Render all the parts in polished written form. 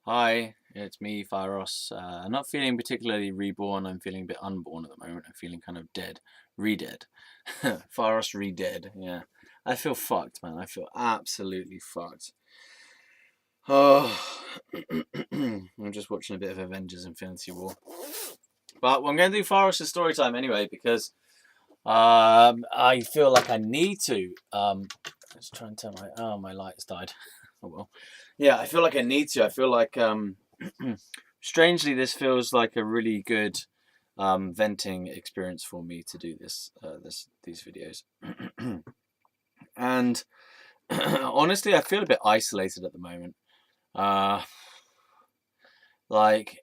Hi, it's me, Fieros. I'm not feeling particularly reborn. I'm feeling a bit unborn at the moment. I'm feeling kind of dead, re-dead. Fieros re-dead. Yeah, I feel fucked, man. I feel absolutely fucked. Oh, I'm just watching a bit of Avengers: Infinity War. But I'm going to do Fieros' story time anyway because I feel like I need to. Let's try and turn my lights died. Oh well. Yeah, I feel like I need to. I feel like strangely this feels like a really good venting experience for me to do these videos. And honestly, I feel a bit isolated at the moment. Uh, like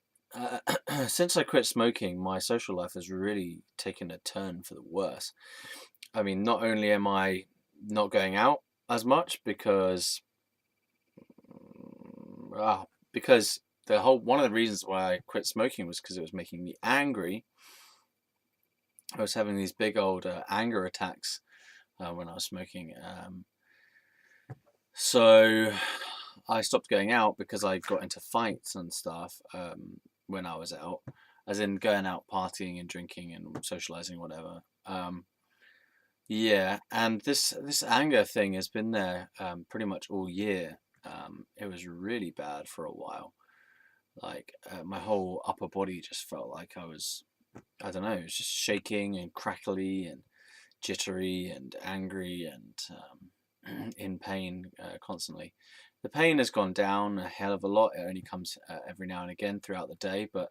since I quit smoking, my social life has really taken a turn for the worse. I mean, not only am I not going out as much uh, because the whole one of the reasons why I quit smoking was because it was making me angry. I was having these big old anger attacks when I was smoking. So I stopped going out because I got into fights and stuff when I was out, as in going out partying and drinking and socializing, whatever. Yeah, and this anger thing has been there pretty much all year. It was really bad for a while. Like my whole upper body just felt like I don't know, it was just shaking and crackly and jittery and angry and in pain constantly. The pain has gone down a hell of a lot. It only comes every now and again throughout the day, but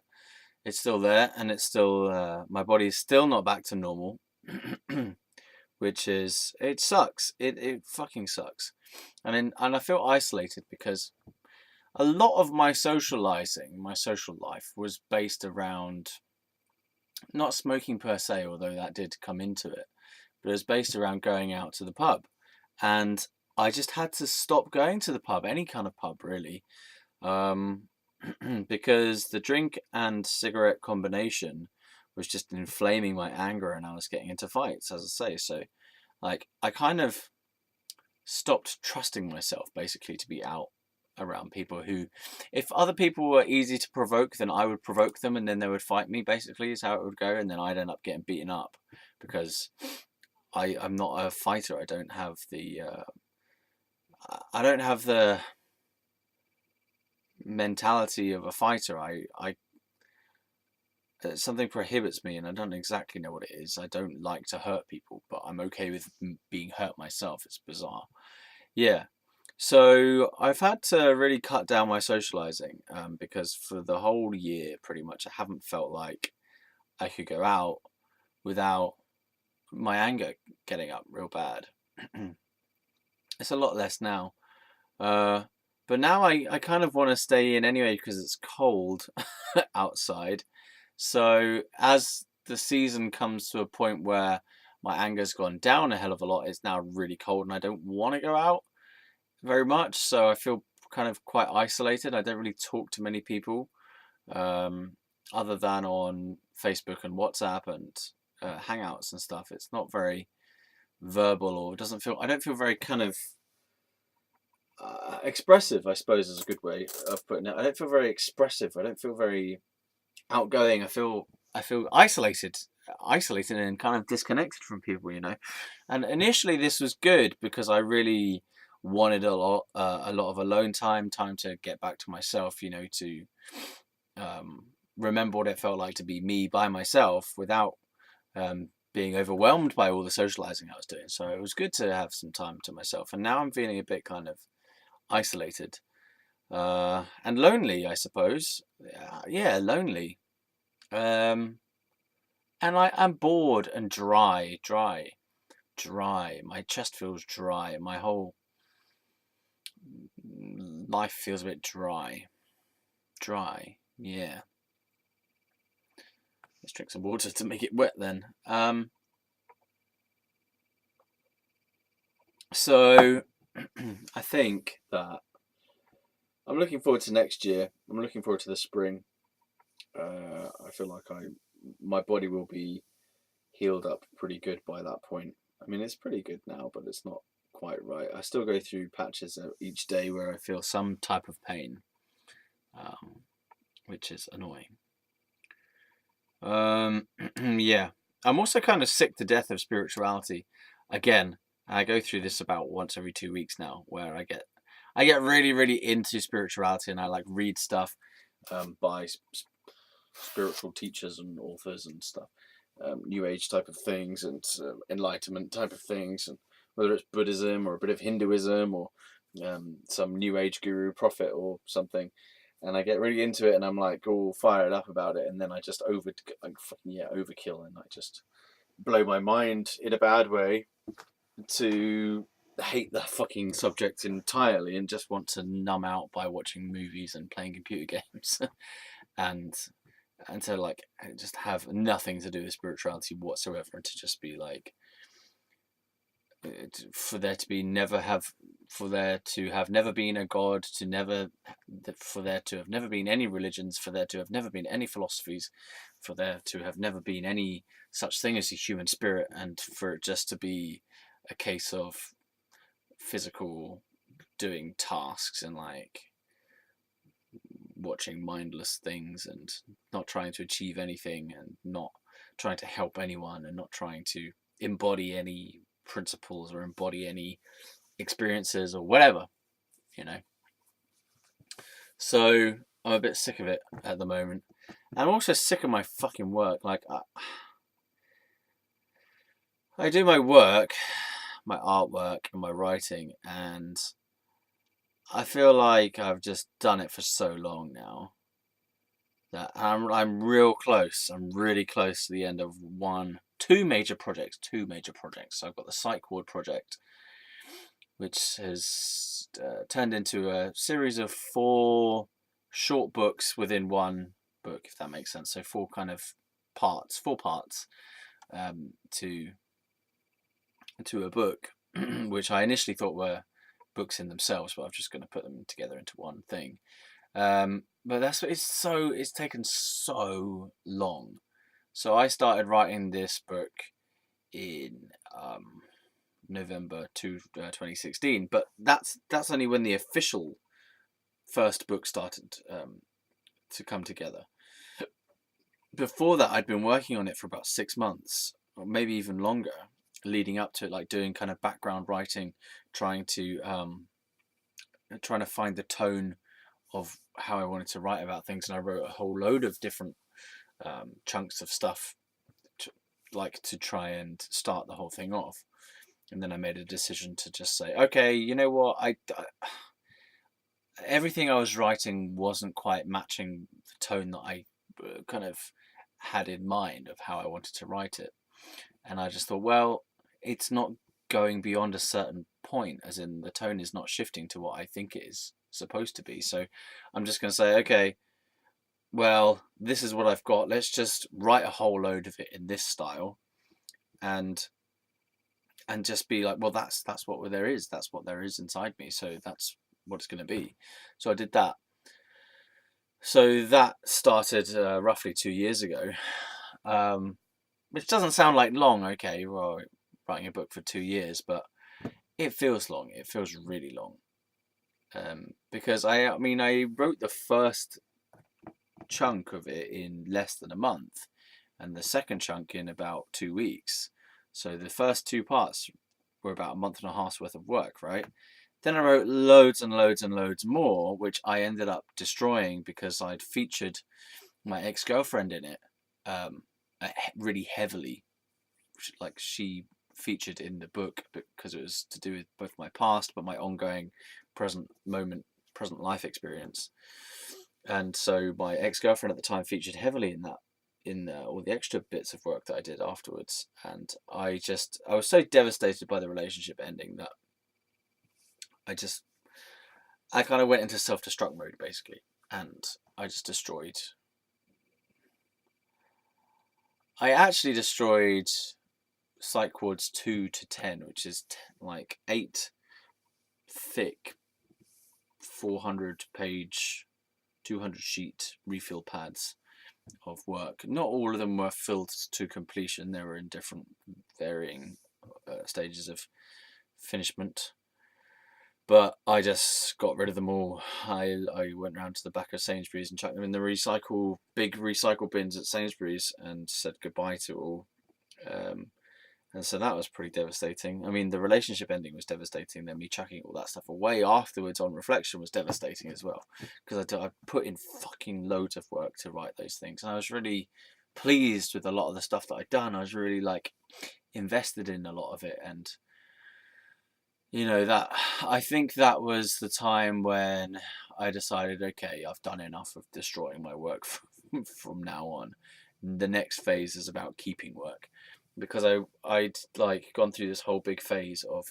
it's still there, and it's still my body is still not back to normal, which is it sucks. It fucking sucks, and I feel isolated because a lot of my socializing, my social life was based around not smoking per se, although that did come into it, but it was based around going out to the pub. And I just had to stop going to the pub, any kind of pub really, um, because the drink and cigarette combination was just inflaming my anger and I was getting into fights, as I say. So, like, I kind of stopped trusting myself basically to be out around people who, if other people were easy to provoke, then I would provoke them and then they would fight me, basically, is how it would go. And then I'd end up getting beaten up because I'm not a fighter. I don't have the mentality of a fighter. Something prohibits me, and I don't exactly know what it is. I don't like to hurt people, but I'm okay with being hurt myself. It's bizarre. Yeah. So I've had to really cut down my socializing because for the whole year, pretty much, I haven't felt like I could go out without my anger getting up real bad. It's a lot less now. Uh, but now I kind of want to stay in anyway because it's cold outside. So as the season comes to a point where my anger's gone down a hell of a lot, it's now really cold and I don't want to go out very much. So I feel kind of quite isolated. I don't really talk to many people um, other than on Facebook and WhatsApp and Hangouts and stuff. It's not very verbal or it doesn't feel. I don't feel very kind of expressive, I suppose, is a good way of putting it. I don't feel very expressive. I don't feel very outgoing. I feel isolated and kind of disconnected from people, you know. And initially, this was good because I really wanted a lot of alone time, time to get back to myself, you know, to remember what it felt like to be me by myself without being overwhelmed by all the socializing I was doing. So it was good to have some time to myself. And now I'm feeling a bit kind of isolated and lonely, I suppose. Yeah, lonely. Um, and I'm bored and dry. My chest feels dry. My whole life feels a bit dry. Yeah. Let's drink some water to make it wet then. So I think that I'm looking forward to next year. I'm looking forward to the spring. I feel like my body will be healed up pretty good by that point. I mean, it's pretty good now, but it's not quite right. I still go through patches each day where I feel some type of pain. which is annoying. Yeah, I'm also kind of sick to death of spirituality. Again, I go through this about once every 2 weeks now, where I get really, really into spirituality, and I like read stuff by spiritual teachers and authors and stuff, New Age type of things and Enlightenment type of things, and whether it's Buddhism or a bit of Hinduism or some New Age guru prophet or something. And I get really into it, and I'm like all fired up about it, and then I just overkill, and I just blow my mind in a bad way to hate the fucking subject entirely and just want to numb out by watching movies and playing computer games, and to like just have nothing to do with spirituality whatsoever, and to just be like, for there to have never been a god, for there to have never been any religions, for there to have never been any philosophies, for there to have never been any such thing as a human spirit, and for it just to be a case of physical doing tasks and like watching mindless things and not trying to achieve anything and not trying to help anyone and not trying to embody any principles or embody any experiences or whatever, you know. So I'm a bit sick of it at the moment. I'm also sick of my fucking work. Like I do my work, my artwork and my writing, and I feel like I've just done it for so long now that I'm real close. I'm really close to the end of two major projects. So I've got the Psych Ward project, which has turned into a series of 4 short books within one book, if that makes sense. So 4 parts to a book, which I initially thought were books in themselves, but I'm just going to put them together into one thing. But it's taken so long. So I started writing this book in November 2016, but that's only when the official first book started to come together. Before that, I'd been working on it for about 6 months, or maybe even longer, leading up to it, like doing kind of background writing, trying to find the tone of how I wanted to write about things, and I wrote a whole load of different chunks of stuff to try and start the whole thing off. And then I made a decision to just say, okay, you know what, everything I was writing wasn't quite matching the tone that I kind of had in mind of how I wanted to write it. And I just thought, well, it's not going beyond a certain point, as in the tone is not shifting to what I think it is supposed to be. So I'm just going to say, okay, well, this is what I've got. Let's just write a whole load of it in this style, and just be like, well, that's what there is. That's what there is inside me. So that's what it's going to be. So I did that. So that started roughly 2 years ago, which doesn't sound like long. Okay, well, writing a book for 2 years, but it feels long. It feels really long, because I wrote the first chunk of it in less than a month, and the second chunk in about 2 weeks. So the first 2 parts were about a month and a half's worth of work, right? Then I wrote loads and loads and loads more, which I ended up destroying because I'd featured my ex-girlfriend in it really heavily. Like, she featured in the book because it was to do with both my past but my ongoing present life experience. And so my ex-girlfriend at the time featured heavily in that, in all the extra bits of work that I did afterwards. And I was so devastated by the relationship ending that I kind of went into self-destruct mode, basically, and I just destroyed. I actually destroyed Psych Wards 2 to 10, which is like 8 thick 400-page, 200-sheet refill pads of work. Not all of them were filled to completion. They were in different varying stages of finishment. But I just got rid of them all. I went round to the back of Sainsbury's and chucked them in the big recycle bins at Sainsbury's and said goodbye to all. Um, and so that was pretty devastating. I mean, the relationship ending was devastating. Then me chucking all that stuff away afterwards on reflection was devastating as well. Because I put in fucking loads of work to write those things. And I was really pleased with a lot of the stuff that I'd done. I was really like invested in a lot of it. And, that I think that was the time when I decided, okay, I've done enough of destroying my work from now on. The next phase is about keeping work, because I'd like gone through this whole big phase of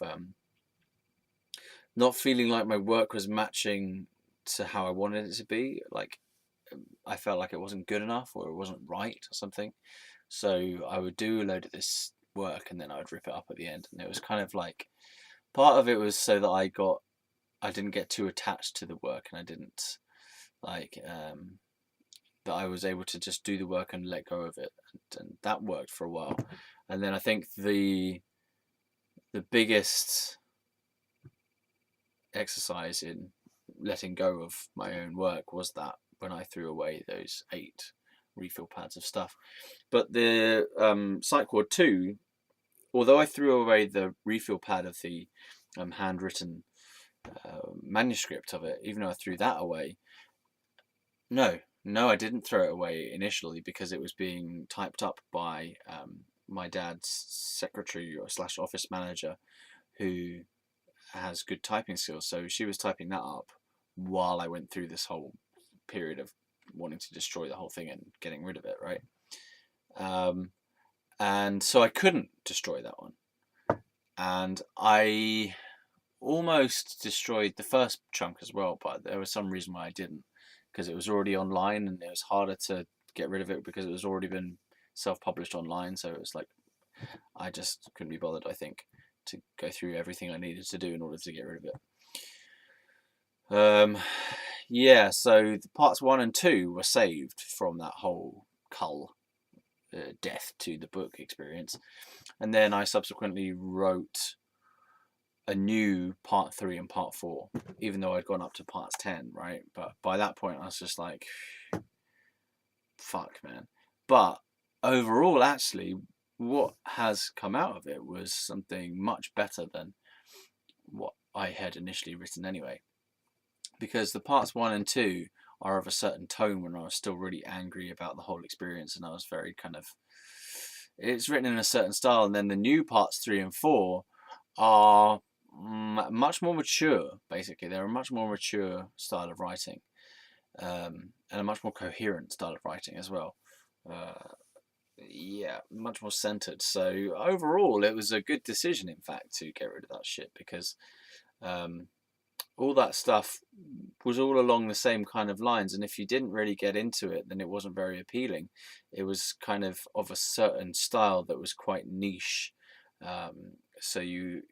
not feeling like my work was matching to how I wanted it to be. Like I felt like it wasn't good enough or it wasn't right or something. So I would do a load of this work and then I would rip it up at the end. And it was kind of like part of it was so that I didn't get too attached to the work, and I didn't like that I was able to just do the work and let go of it, and that worked for a while. And then I think the biggest exercise in letting go of my own work was that when I threw away those 8 refill pads of stuff. But the Psych Ward 2, although I threw away the refill pad of the handwritten manuscript of it, even though I threw that away, no, I didn't throw it away initially because it was being typed up by my dad's secretary or / office manager, who has good typing skills. So she was typing that up while I went through this whole period of wanting to destroy the whole thing and getting rid of it, right? And so I couldn't destroy that one. And I almost destroyed the first chunk as well, but there was some reason why I didn't, because it was already online and it was harder to get rid of it because it was already been self-published online. So it was like I just couldn't be bothered, I think, to go through everything I needed to do in order to get rid of it. Yeah, so the parts 1 and 2 were saved from that whole cull, death to the book experience, and then I subsequently wrote a new part 3 and part 4, even though I'd gone up to parts 10, right? But by that point I was just like, fuck, man. But overall, actually, what has come out of it was something much better than what I had initially written anyway. Because the parts 1 and 2 are of a certain tone when I was still really angry about the whole experience, and I was very kind of, it's written in a certain style. And then the new parts 3 and 4 are much more mature. Basically, they're a much more mature style of writing, and a much more coherent style of writing as well. Yeah, much more centered. So overall, it was a good decision, in fact, to get rid of that shit, because all that stuff was all along the same kind of lines, and if you didn't really get into it, then it wasn't very appealing. It was kind of a certain style that was quite niche. So you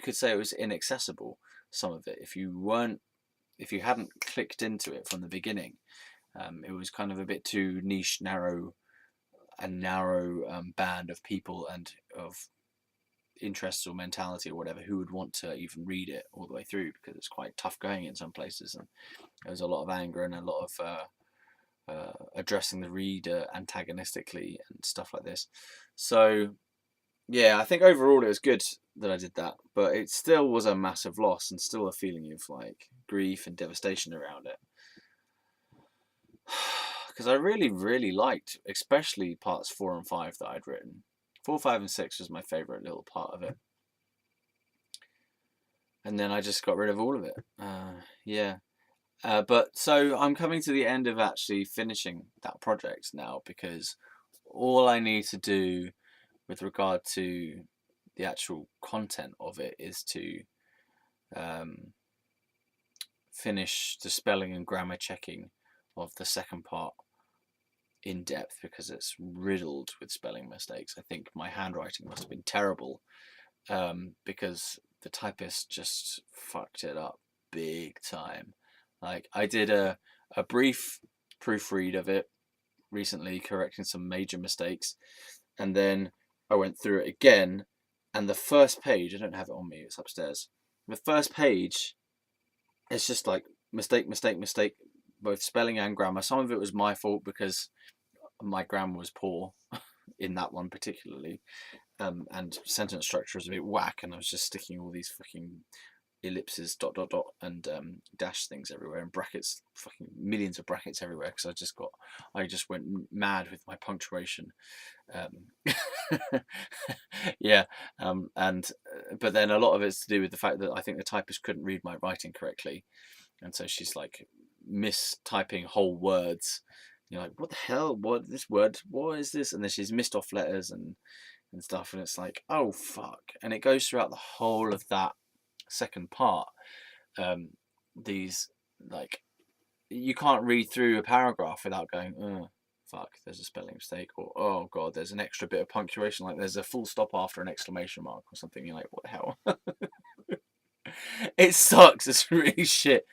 could say it was inaccessible, some of it, if you hadn't clicked into it from the beginning. It was kind of a bit too niche, narrow band of people and of interests or mentality or whatever who would want to even read it all the way through, because it's quite tough going in some places, and there was a lot of anger and a lot of addressing the reader antagonistically and stuff like this. So yeah, I think overall it was good that I did that, but it still was a massive loss and still a feeling of like grief and devastation around it. Because I really, really liked, especially parts 4 and 5 that I'd written. 4, 5, and 6 was my favourite little part of it. And then I just got rid of all of it. Yeah. But so I'm coming to the end of actually finishing that project now, because all I need to do with regard to the actual content of it is to finish the spelling and grammar checking of the second part in depth, because it's riddled with spelling mistakes. I think my handwriting must have been terrible, because the typist just fucked it up big time. Like, I did a brief proofread of it recently, correcting some major mistakes, and then I went through it again, and the first page, I don't have it on me, it's upstairs, The first page, it's just like mistake, mistake, mistake, both spelling and grammar. Some of it was my fault because my grammar was poor in that one particularly, and sentence structure was a bit whack, and I was just sticking all these fucking ellipses, dot dot dot, and dash things everywhere, and brackets, fucking millions of brackets everywhere, because I just went mad with my punctuation. Um, yeah, and but then a lot of it's to do with the fact that I think the typist couldn't read my writing correctly, and so she's like mistyping whole words. You're like, what the hell? What this word? What is this? And then she's missed off letters and stuff, and it's like, oh fuck! And it goes throughout the whole of that second part. These like you can't read through a paragraph without going, oh fuck, there's a spelling mistake, or oh god, there's an extra bit of punctuation, like there's a full stop after an exclamation mark or something. You're like, what the hell? It sucks. It's really shit.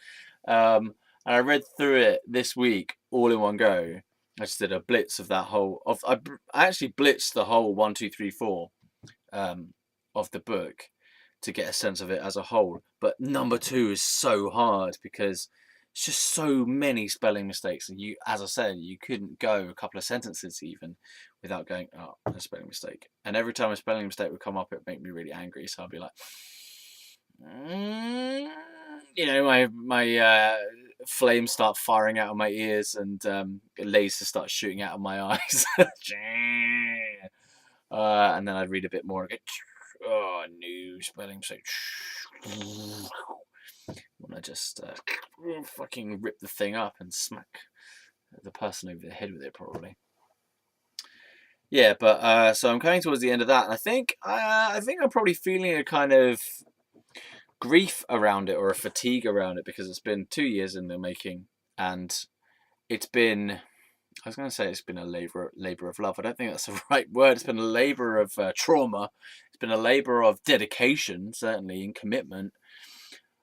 And I read through it this week all in one go. I just did a blitz of that whole of I actually blitzed the whole 1, 2, 3, 4 of the book to get a sense of it as a whole. But number 2 is so hard because it's just so many spelling mistakes, and you, as I said, you couldn't go a couple of sentences even without going, oh, a spelling mistake. And every time a spelling mistake would come up, it would make me really angry. So I'd be like, you know, my flames start firing out of my ears, and lasers start shooting out of my eyes. And then I'd read a bit more and go, oh, new spelling mistake. When I just fucking rip the thing up and smack the person over the head with it, probably. Yeah, but so I'm coming towards the end of that, and I think I'm probably feeling a kind of grief around it, or a fatigue around it, because it's been 2 years in the making, and it's been, I was going to say it's been a labor of love. I don't think that's the right word. It's been a labor of trauma. It's been a labor of dedication, certainly, and commitment.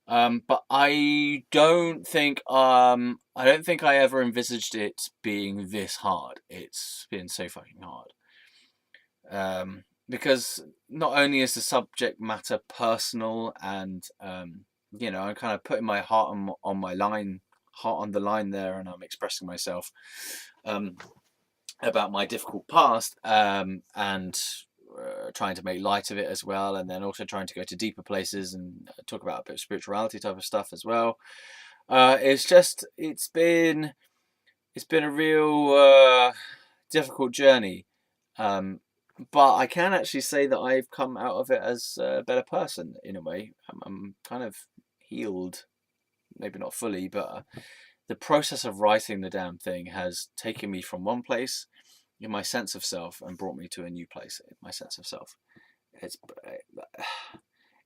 But I don't think I ever envisaged it being this hard. It's been so fucking hard. Because not only is the subject matter personal, and you know, I'm kind of putting my heart on my line, heart on the line there, and I'm expressing myself about my difficult past, and trying to make light of it as well, and then also trying to go to deeper places and talk about a bit of spirituality type of stuff as well. It's been a real difficult journey. But I can actually say that I've come out of it as a better person in a way. I'm kind of healed, maybe not fully, but the process of writing the damn thing has taken me from one place in my sense of self and brought me to a new place in my sense of self. It's,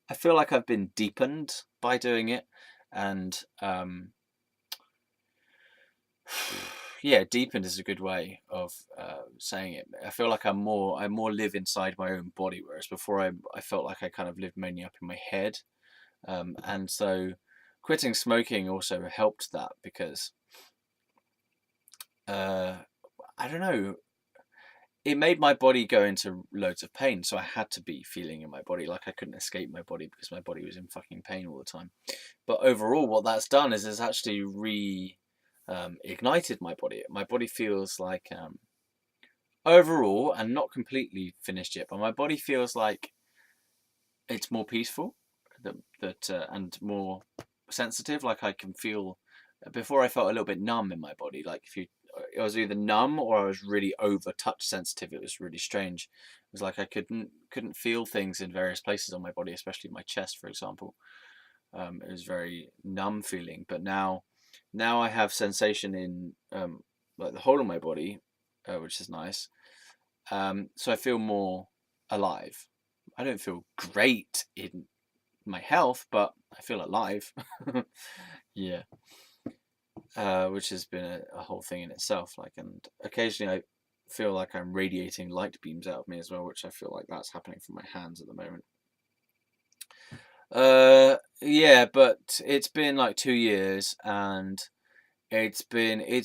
I feel like I've been deepened by doing it, and yeah, deepened is a good way of saying it. I feel like I more live inside my own body, whereas before I felt like I kind of lived mainly up in my head. And so quitting smoking also helped that, because I don't know, it made my body go into loads of pain, so I had to be feeling in my body, like I couldn't escape my body because my body was in fucking pain all the time. But overall, what that's done is it's actually ignited my body. My body feels like overall, and not completely finished yet, but my body feels like it's more peaceful, and more sensitive. Like I can feel. Before I felt a little bit numb in my body. Like I was either numb or I was really over touch sensitive. It was really strange. It was like I couldn't feel things in various places on my body, especially my chest, for example. It was very numb feeling. But now I have sensation in like the whole of my body, which is nice. So I feel more alive. I don't feel great in my health, but I feel alive. Yeah. Which has been a whole thing in itself. Like, and occasionally I feel like I'm radiating light beams out of me as well, which I feel like that's happening from my hands at the moment. Yeah, but it's been like 2 years, and it's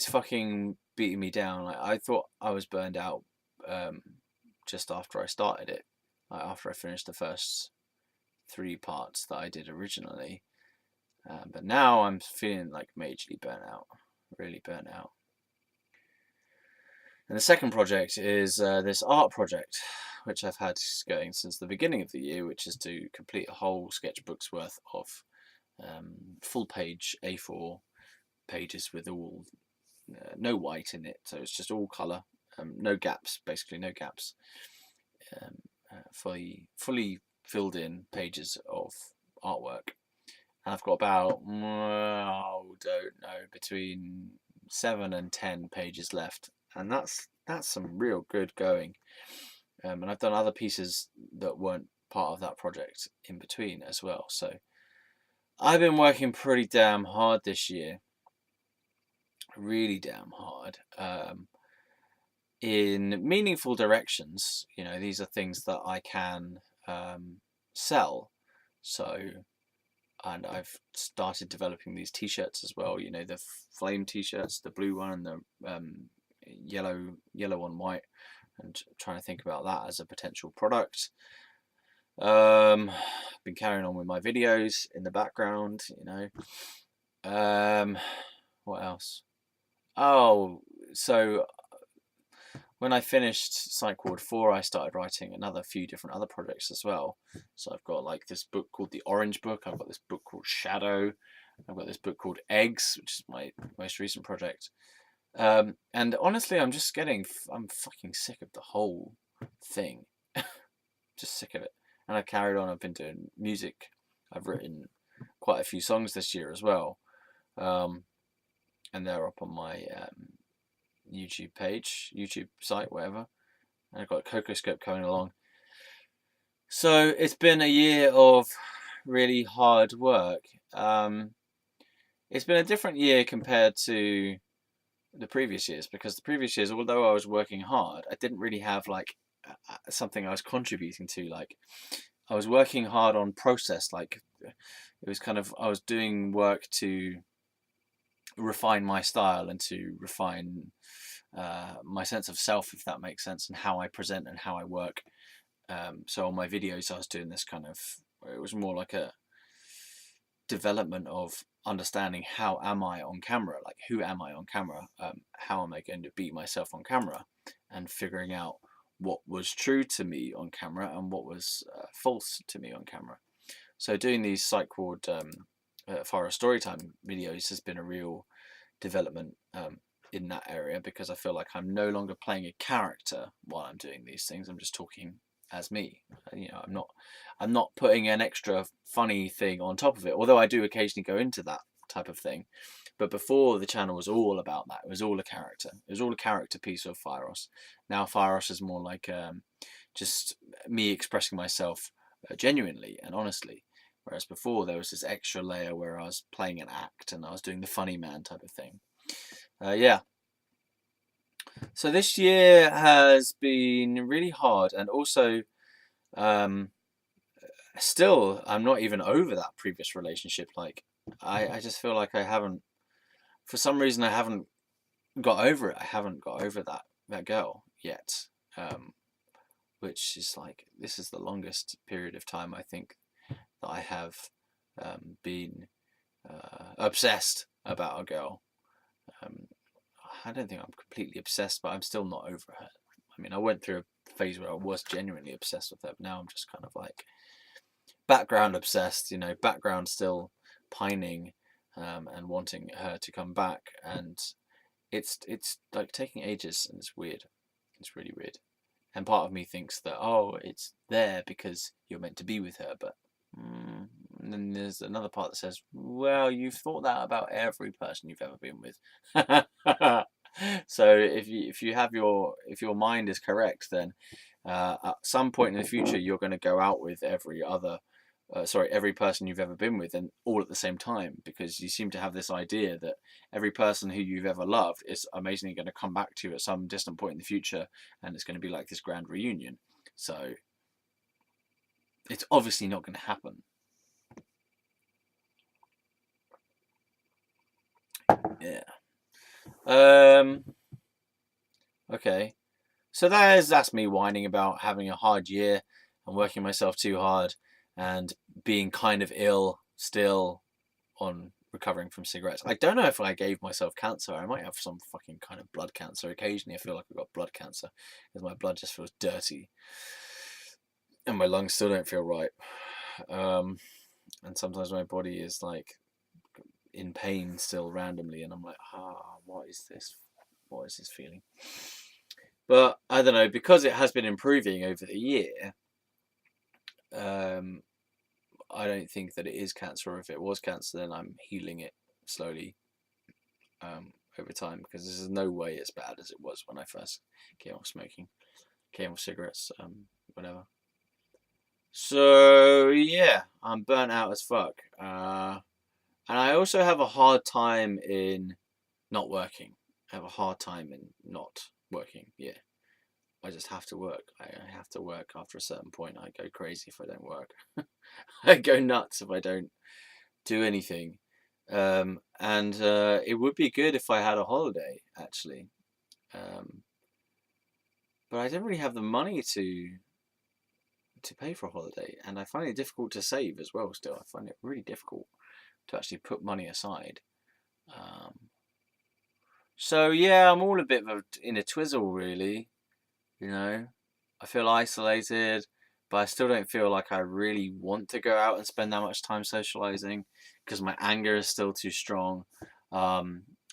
fucking beating me down. Like, I thought I was burned out just after I started it, like after I finished the first 3 parts that I did originally. But now I'm feeling like majorly burnt out, really burnt out. And the second project is this art project, which I've had going since the beginning of the year, which is to complete a whole sketchbook's worth of full page A4 pages with all no white in it, so it's just all colour, no gaps, basically no gaps, fully filled in pages of artwork. And I've got about, don't know, between 7 and 10 pages left, and that's some real good going. And I've done other pieces that weren't part of that project in between as well. So I've been working pretty damn hard this year, really damn hard, in meaningful directions. You know, these are things that I can sell. So, and I've started developing these t-shirts as well. You know, the flame t-shirts, the blue one and the yellow on white, and trying to think about that as a potential product. Been carrying on with my videos in the background, you know. What else? Oh, so when I finished Psych Ward 4, I started writing another few different other projects as well. So I've got like this book called The Orange Book. I've got this book called Shadow. I've got this book called Eggs, which is my most recent project. And honestly, I'm fucking sick of the whole thing. Just sick of it. And I carried on. I've been doing music. I've written quite a few songs this year as well. And they're up on my YouTube page, YouTube site, whatever. And I've got Cocoscope coming along. So it's been a year of really hard work. It's been a different year compared to the previous years, because the previous years, although I was working hard, I didn't really have like something I was contributing to. Like, I was working hard on process. Like, it was kind of, I was doing work to refine my style and to refine my sense of self, if that makes sense, and how I present and how I work. So on my videos, I was doing this kind of, it was more like a development of understanding how am I on camera, like who am I on camera, how am I going to be myself on camera, and figuring out what was true to me on camera and what was false to me on camera. So doing these Psych Ward Fieros Storytime videos has been a real development in that area, because I feel like I'm no longer playing a character while I'm doing these things. I'm just talking as me. You know, I'm not putting an extra funny thing on top of it, although I do occasionally go into that type of thing. But before, the channel was all about that. It was all a character. It was all a character piece of Fieros. Now Fieros is more like just me expressing myself genuinely and honestly. Whereas before, there was this extra layer where I was playing an act and I was doing the funny man type of thing. Yeah. So this year has been really hard, and also still, I'm not even over that previous relationship. Like, I just feel like I haven't, for some reason, I haven't got over it. I haven't got over that girl yet, which is like, this is the longest period of time I think that I have been obsessed about a girl. I don't think I'm completely obsessed, but I'm still not over her. I mean, I went through a phase where I was genuinely obsessed with her, but now I'm just kind of like background obsessed, you know, background still pining and wanting her to come back. And it's like taking ages, and it's weird. It's really weird. And part of me thinks that, oh, it's there because you're meant to be with her, but and then there's another part that says, well, you've thought that about every person you've ever been with. So if your mind is correct, then at some point in the future you're going to go out with every person you've ever been with, and all at the same time, because you seem to have this idea that every person who you've ever loved is amazingly going to come back to you at some distant point in the future, and it's going to be like this grand reunion. So it's obviously not going to happen. Yeah. Okay. So that's me whining about having a hard year and working myself too hard and being kind of ill still on recovering from cigarettes. I don't know if I gave myself cancer. I might have some fucking kind of blood cancer. Occasionally I feel like I've got blood cancer because my blood just feels dirty and my lungs still don't feel right. And sometimes my body is like in pain still randomly, and I'm like, what is this? What is this feeling? But I don't know, because it has been improving over the year. I don't think that it is cancer, or if it was cancer, then I'm healing it slowly over time, because this is no way as bad as it was when I first came off smoking, came off cigarettes, whatever. So yeah, I'm burnt out as fuck, and I also have a hard time in not working. I have a hard time in not working. Yeah, I just have to work. I have to work. After a certain point, I go crazy if I don't work. I go nuts if I don't do anything. And it would be good if I had a holiday, actually. But I don't really have the money to pay for a holiday, and I find it difficult to save as well. Still, I find it really difficult to actually put money aside. So yeah, I'm all a bit in a twizzle, really. You know, I feel isolated, but I still don't feel like I really want to go out and spend that much time socializing because my anger is still too strong.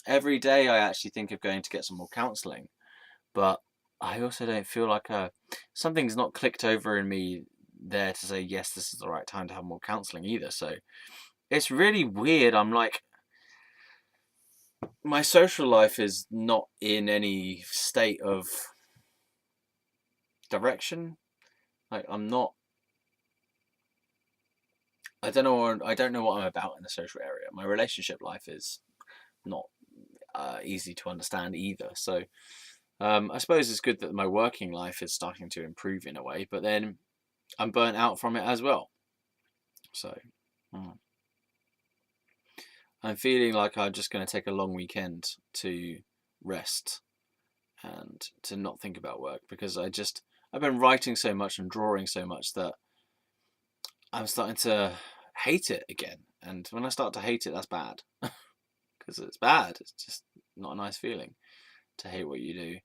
Every day I actually think of going to get some more counseling, but I also don't feel like something's not clicked over in me there to say, yes, this is the right time to have more counseling either. So it's really weird. I'm like, my social life is not in any state of direction. Like, I'm not. I don't know. I don't know what I'm about in the social area. My relationship life is not easy to understand either. So I suppose it's good that my working life is starting to improve in a way, but then I'm burnt out from it as well. So I'm feeling like I'm just going to take a long weekend to rest and to not think about work, because I've been writing so much and drawing so much that I'm starting to hate it again. And when I start to hate it, that's bad. Because it's bad. It's just not a nice feeling to hate what you do.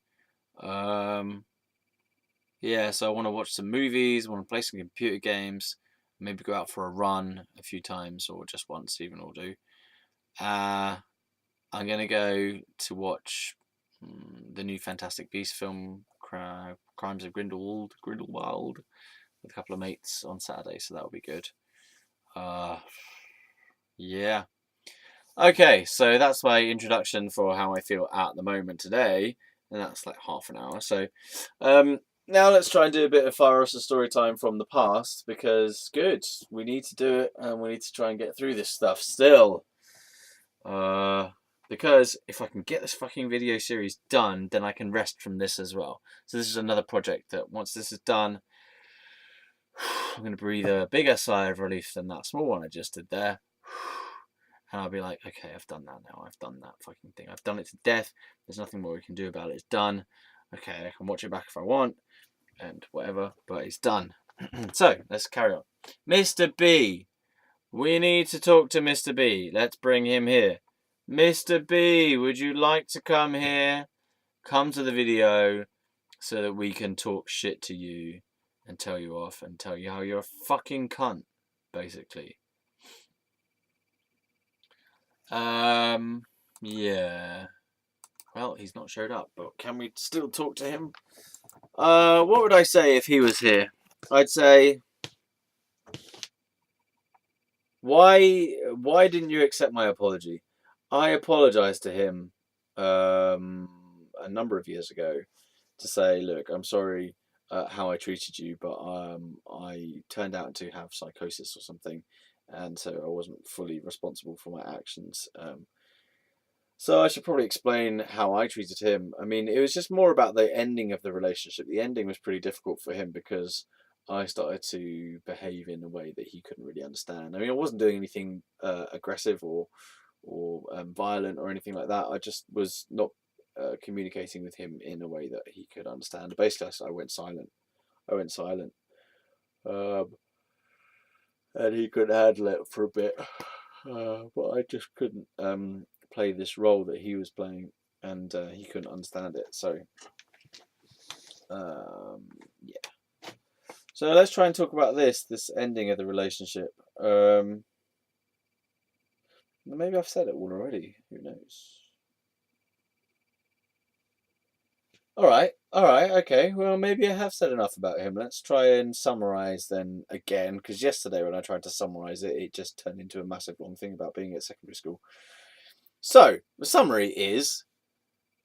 Yeah, so I want to watch some movies, I want to play some computer games, maybe go out for a run a few times, or just once even will do. I'm going to go to watch the new Fantastic Beasts film, Crimes of Grindelwald, with a couple of mates on Saturday, so that'll be good. Yeah. Okay, so that's my introduction for how I feel at the moment today, and that's like half an hour. So now let's try and do a bit of Fieros story time from the past, because good, we need to do it, and we need to try and get through this stuff still. Because if I can get this fucking video series done, then I can rest from this as well. So this is another project that once this is done, I'm going to breathe a bigger sigh of relief than that small one I just did there. And I'll be like, okay, I've done that now. I've done that fucking thing. I've done it to death. There's nothing more we can do about it. It's done. Okay, I can watch it back if I want and whatever, but it's done. So let's carry on. Mr. B. We need to talk to Mr. B. Let's bring him here. Mr. B, would you like to come here? Come to the video so that we can talk shit to you and tell you off and tell you how you're a fucking cunt, basically. Yeah. Well, he's not showed up, but can we still talk to him? What would I say if he was here? I'd say, why didn't you accept my apology? I apologized to him a number of years ago to say, look, I'm sorry how I treated you, but I turned out to have psychosis or something, and so I wasn't fully responsible for my actions. So I should probably explain how I treated him. I mean, it was just more about the ending of the relationship. The ending was pretty difficult for him because I started to behave in a way that he couldn't really understand. I mean, I wasn't doing anything aggressive or violent or anything like that. I just was not communicating with him in a way that he could understand. Basically, I went silent. I went silent. and he could handle it for a bit. But I just couldn't play this role that he was playing, and he couldn't understand it. So yeah. So let's try and talk about this ending of the relationship. Maybe I've said it all already. Who knows? All right, okay. Well, maybe I have said enough about him. Let's try and summarize then again, because yesterday when I tried to summarize it, it just turned into a massive long thing about being at secondary school. So the summary is: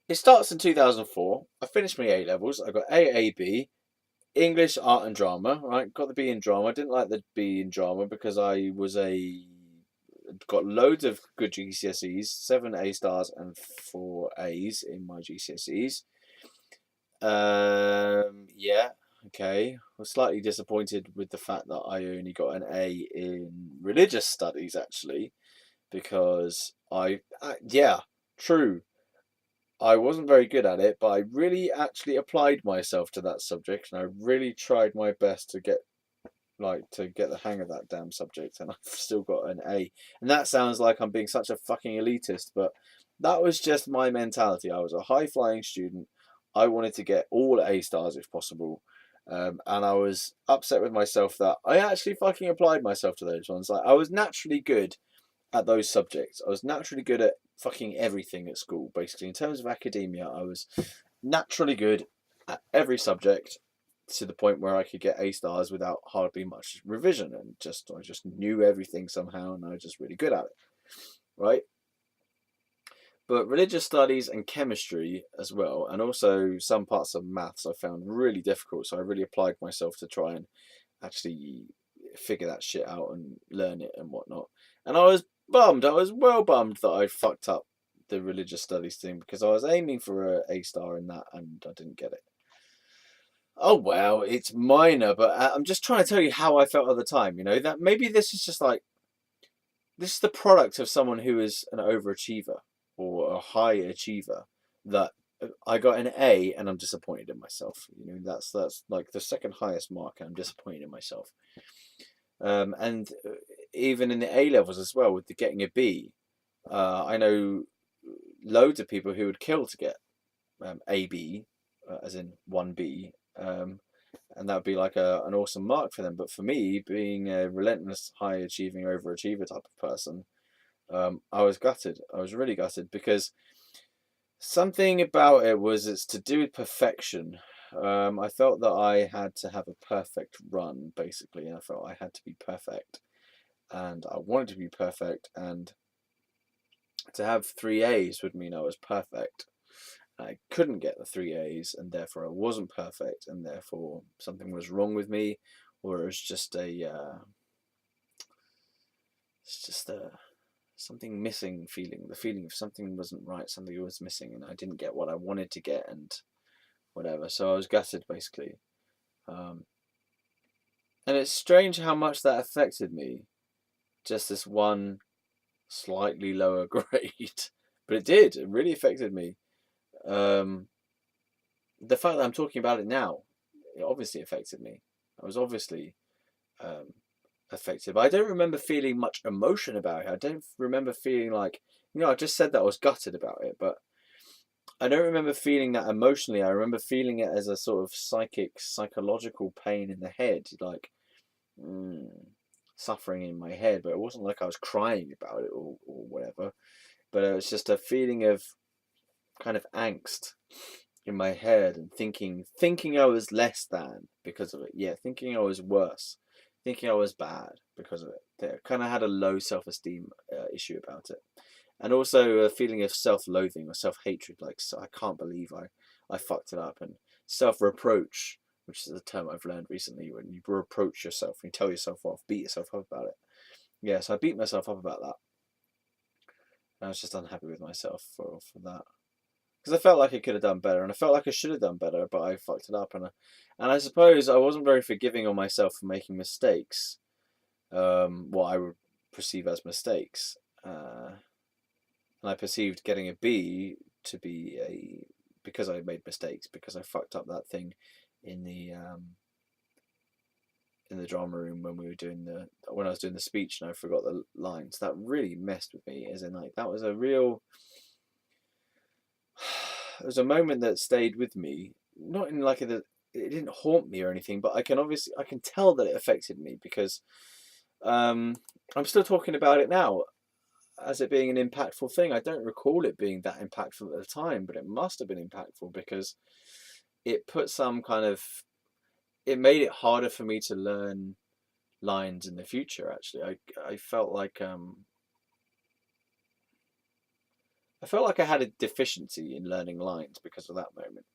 it starts in 2004. I finished my A levels. I got AAB, English, art, and drama. Right, got the B in drama. I didn't like the B in drama because I was got loads of good GCSEs, 7 A stars and 4 A's in my GCSEs. Yeah, okay. I was slightly disappointed with the fact that I only got an A in religious studies, actually, because yeah, true. I wasn't very good at it, but I really actually applied myself to that subject, and I really tried my best to get the hang of that damn subject, and I've still got an A. And that sounds like I'm being such a fucking elitist, but that was just my mentality. I was a high flying student. I wanted to get all A stars if possible. And I was upset with myself that I actually fucking applied myself to those ones. Like I was naturally good at those subjects. I was naturally good at fucking everything at school, basically. In terms of academia, I was naturally good at every subject to the point where I could get A stars without hardly much revision, and I just knew everything somehow, and I was just really good at it, right? But religious studies and chemistry as well, and also some parts of maths, I found really difficult. So I really applied myself to try and actually figure that shit out and learn it and whatnot. And I was bummed. I was well bummed that I fucked up the religious studies thing because I was aiming for a star in that and I didn't get it. Oh well, it's minor, but I'm just trying to tell you how I felt at the time. You know that maybe this is just like this is the product of someone who is an overachiever or a high achiever. That I got an A and I'm disappointed in myself. You know that's like the second highest mark, and I'm disappointed in myself. And even in the A levels as well, with the getting a B, I know loads of people who would kill to get AB, as in 1B, and that would be like an awesome mark for them. But for me, being a relentless, high achieving, overachiever type of person, I was gutted. I was really gutted because something about it was it's to do with perfection. I felt that I had to have a perfect run, basically, and I felt I had to be perfect, and I wanted to be perfect, and to have 3 A's would mean I was perfect. I couldn't get the 3 A's, and therefore I wasn't perfect, and therefore something was wrong with me, or it was just it's just a something missing feeling. The feeling of something wasn't right, something was missing, and I didn't get what I wanted to get, and whatever. So I was gutted, basically. Um, and it's strange how much that affected me. Just this one slightly lower grade, but it did. It really affected me. Um, the fact that I'm talking about it now, it obviously affected me. I was obviously um, affected, but I don't remember feeling much emotion about it. I don't remember feeling like, I just said that I was gutted about it, but I don't remember feeling that emotionally. I remember feeling it as a sort of psychological pain in the head, like mm, suffering in my head. But it wasn't like I was crying about it or whatever. But it was just a feeling of kind of angst in my head and thinking I was less than because of it. Yeah, thinking I was worse, thinking I was bad because of it. I kind of had a low self-esteem issue about it, and also a feeling of self-loathing or self-hatred. Like so I can't believe I fucked it up, and self-reproach, which is a term I've learned recently. When you reproach yourself, and you tell yourself off, beat yourself up about it. Yeah, so I beat myself up about that. And I was just unhappy with myself for that because I felt like I could have done better, and I felt like I should have done better, but I fucked it up, and I suppose I wasn't very forgiving on myself for making mistakes, what I would perceive as mistakes, and I perceived getting a B to be because I made mistakes, because I fucked up that thing in the in the drama room when we were doing when I was doing the speech and I forgot the lines. That really messed with me. As in, like, that was a real. It was a moment that stayed with me. Not in like it didn't haunt me or anything, but I can tell that it affected me because I'm still talking about it now as it being an impactful thing. I don't recall it being that impactful at the time, but it must have been impactful because it put some kind of it made it harder for me to learn lines in the future. Actually, I felt like I had a deficiency in learning lines because of that moment.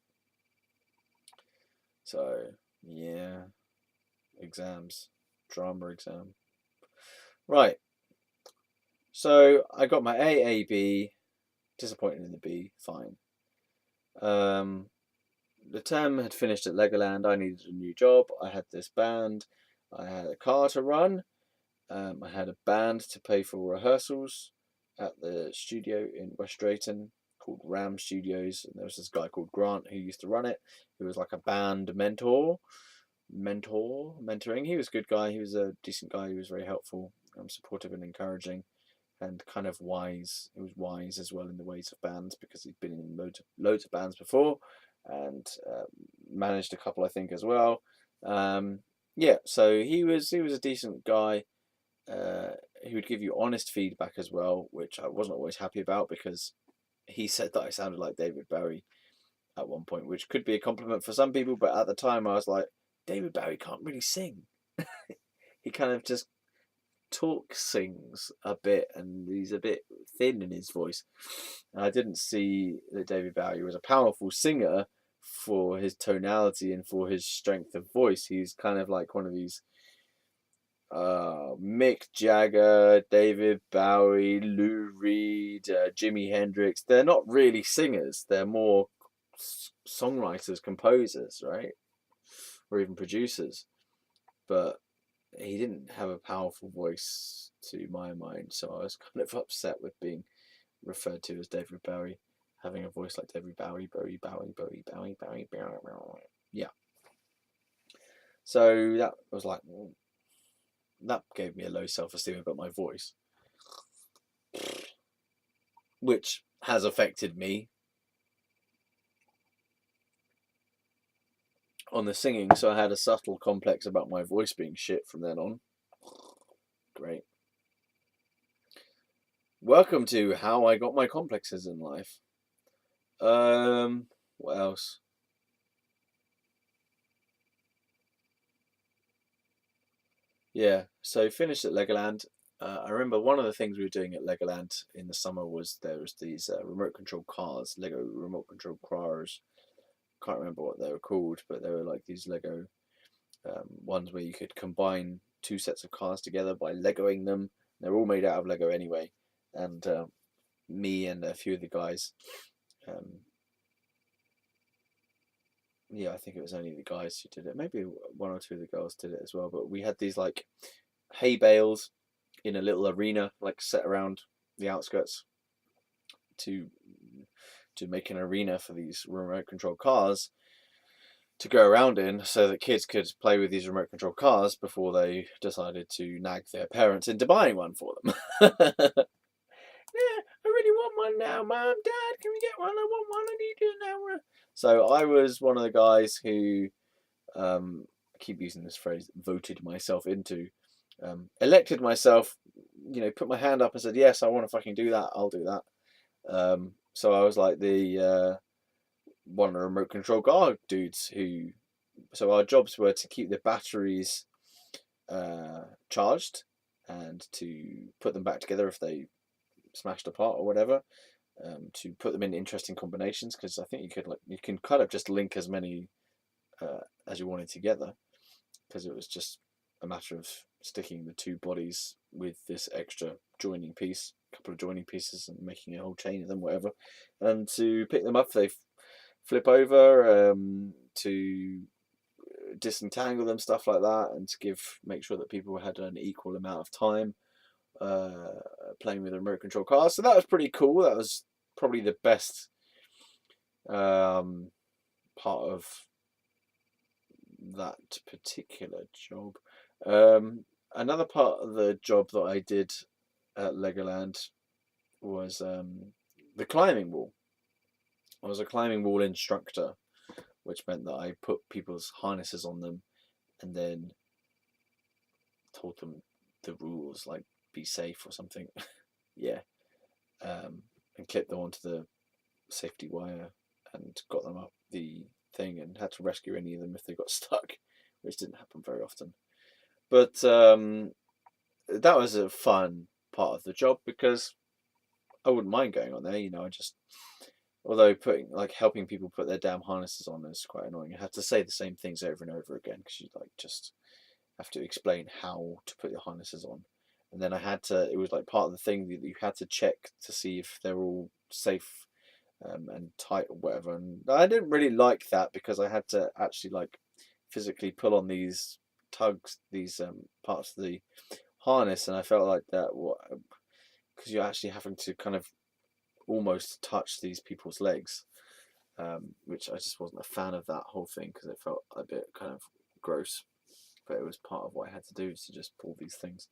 So yeah, exams, drama exam. Right. So I got my A, disappointed in the B, fine. The term had finished at Legoland. I needed a new job. I had this band. I had a car to run. I had a band to pay for rehearsals at the studio in West Drayton called Ram Studios. And there was this guy called Grant who used to run it, who was like a band mentoring. He was a good guy. He was a decent guy. He was very helpful, supportive and encouraging, and kind of wise. He was wise as well in the ways of bands because he'd been in loads of bands before, and managed a couple, I think, as well. Yeah, so he was a decent guy. He would give you honest feedback as well, which I wasn't always happy about because he said that I sounded like David Bowie at one point, which could be a compliment for some people, but at the time I was like, David Bowie can't really sing. He kind of just sings a bit, and he's a bit thin in his voice. And I didn't see that David Bowie was a powerful singer for his tonality and for his strength of voice. He's kind of like one of these Mick Jagger, David Bowie, Lou Reed, Jimi Hendrix. They're not really singers. They're more songwriters, composers, right? Or even producers. But he didn't have a powerful voice to my mind, so I was kind of upset with being referred to as David Bowie, having a voice like David Bowie, Bowie. Yeah. So that was like, that gave me a low self-esteem about my voice, which has affected me on the singing. So I had a subtle complex about my voice being shit from then on. Great. Welcome to how I got my complexes in life. What else? Yeah, so finished at Legoland. I remember one of the things we were doing at Legoland in the summer was there was these remote control cars, Lego remote control cars. Can't remember what they were called, but they were like these Lego ones where you could combine two sets of cars together by Legoing them. They're all made out of Lego anyway, and me and a few of the guys, yeah, I think it was only the guys who did it. Maybe one or two of the girls did it as well. But we had these like hay bales in a little arena, like set around the outskirts to make an arena for these remote control cars to go around in, so that kids could play with these remote control cars before they decided to nag their parents into buying one for them. Yeah, I really want one now, Mum, Dad, can we get one? I want one, I need it now. So I was one of the guys who, I keep using this phrase, voted myself into, elected myself, put my hand up and said, yes, I want to fucking do that, I'll do that. So I was like the one of the remote control car dudes who, so our jobs were to keep the batteries charged and to put them back together if they smashed apart or whatever, to put them in interesting combinations, because I think you can kind of just link as many as you wanted together, because it was just a matter of sticking the two bodies with this extra joining piece, a couple of joining pieces, and making a whole chain of them, whatever, and to pick them up if they flip over, to disentangle them, stuff like that, and to make sure that people had an equal amount of time playing with the remote control cars. So that was pretty cool. That was probably the best part of that particular job. Another part of the job that I did at Legoland was the climbing wall. I was a climbing wall instructor, which meant that I put people's harnesses on them and then told them the rules, like be safe or something. Yeah, and clipped them onto the safety wire and got them up the thing and had to rescue any of them if they got stuck, which didn't happen very often. But that was a fun part of the job because I wouldn't mind going on there. I just although putting like helping people put their damn harnesses on is quite annoying. I have to say the same things over and over again because you like just have to explain how to put your harnesses on. And then I had to, it was like part of the thing that you had to check to see if they're all safe and tight or whatever. And I didn't really like that because I had to actually like physically pull on these tugs, these parts of the harness, and I felt like that because you're actually having to kind of almost touch these people's legs, which I just wasn't a fan of that whole thing because it felt a bit kind of gross. But it was part of what I had to do to just pull these things.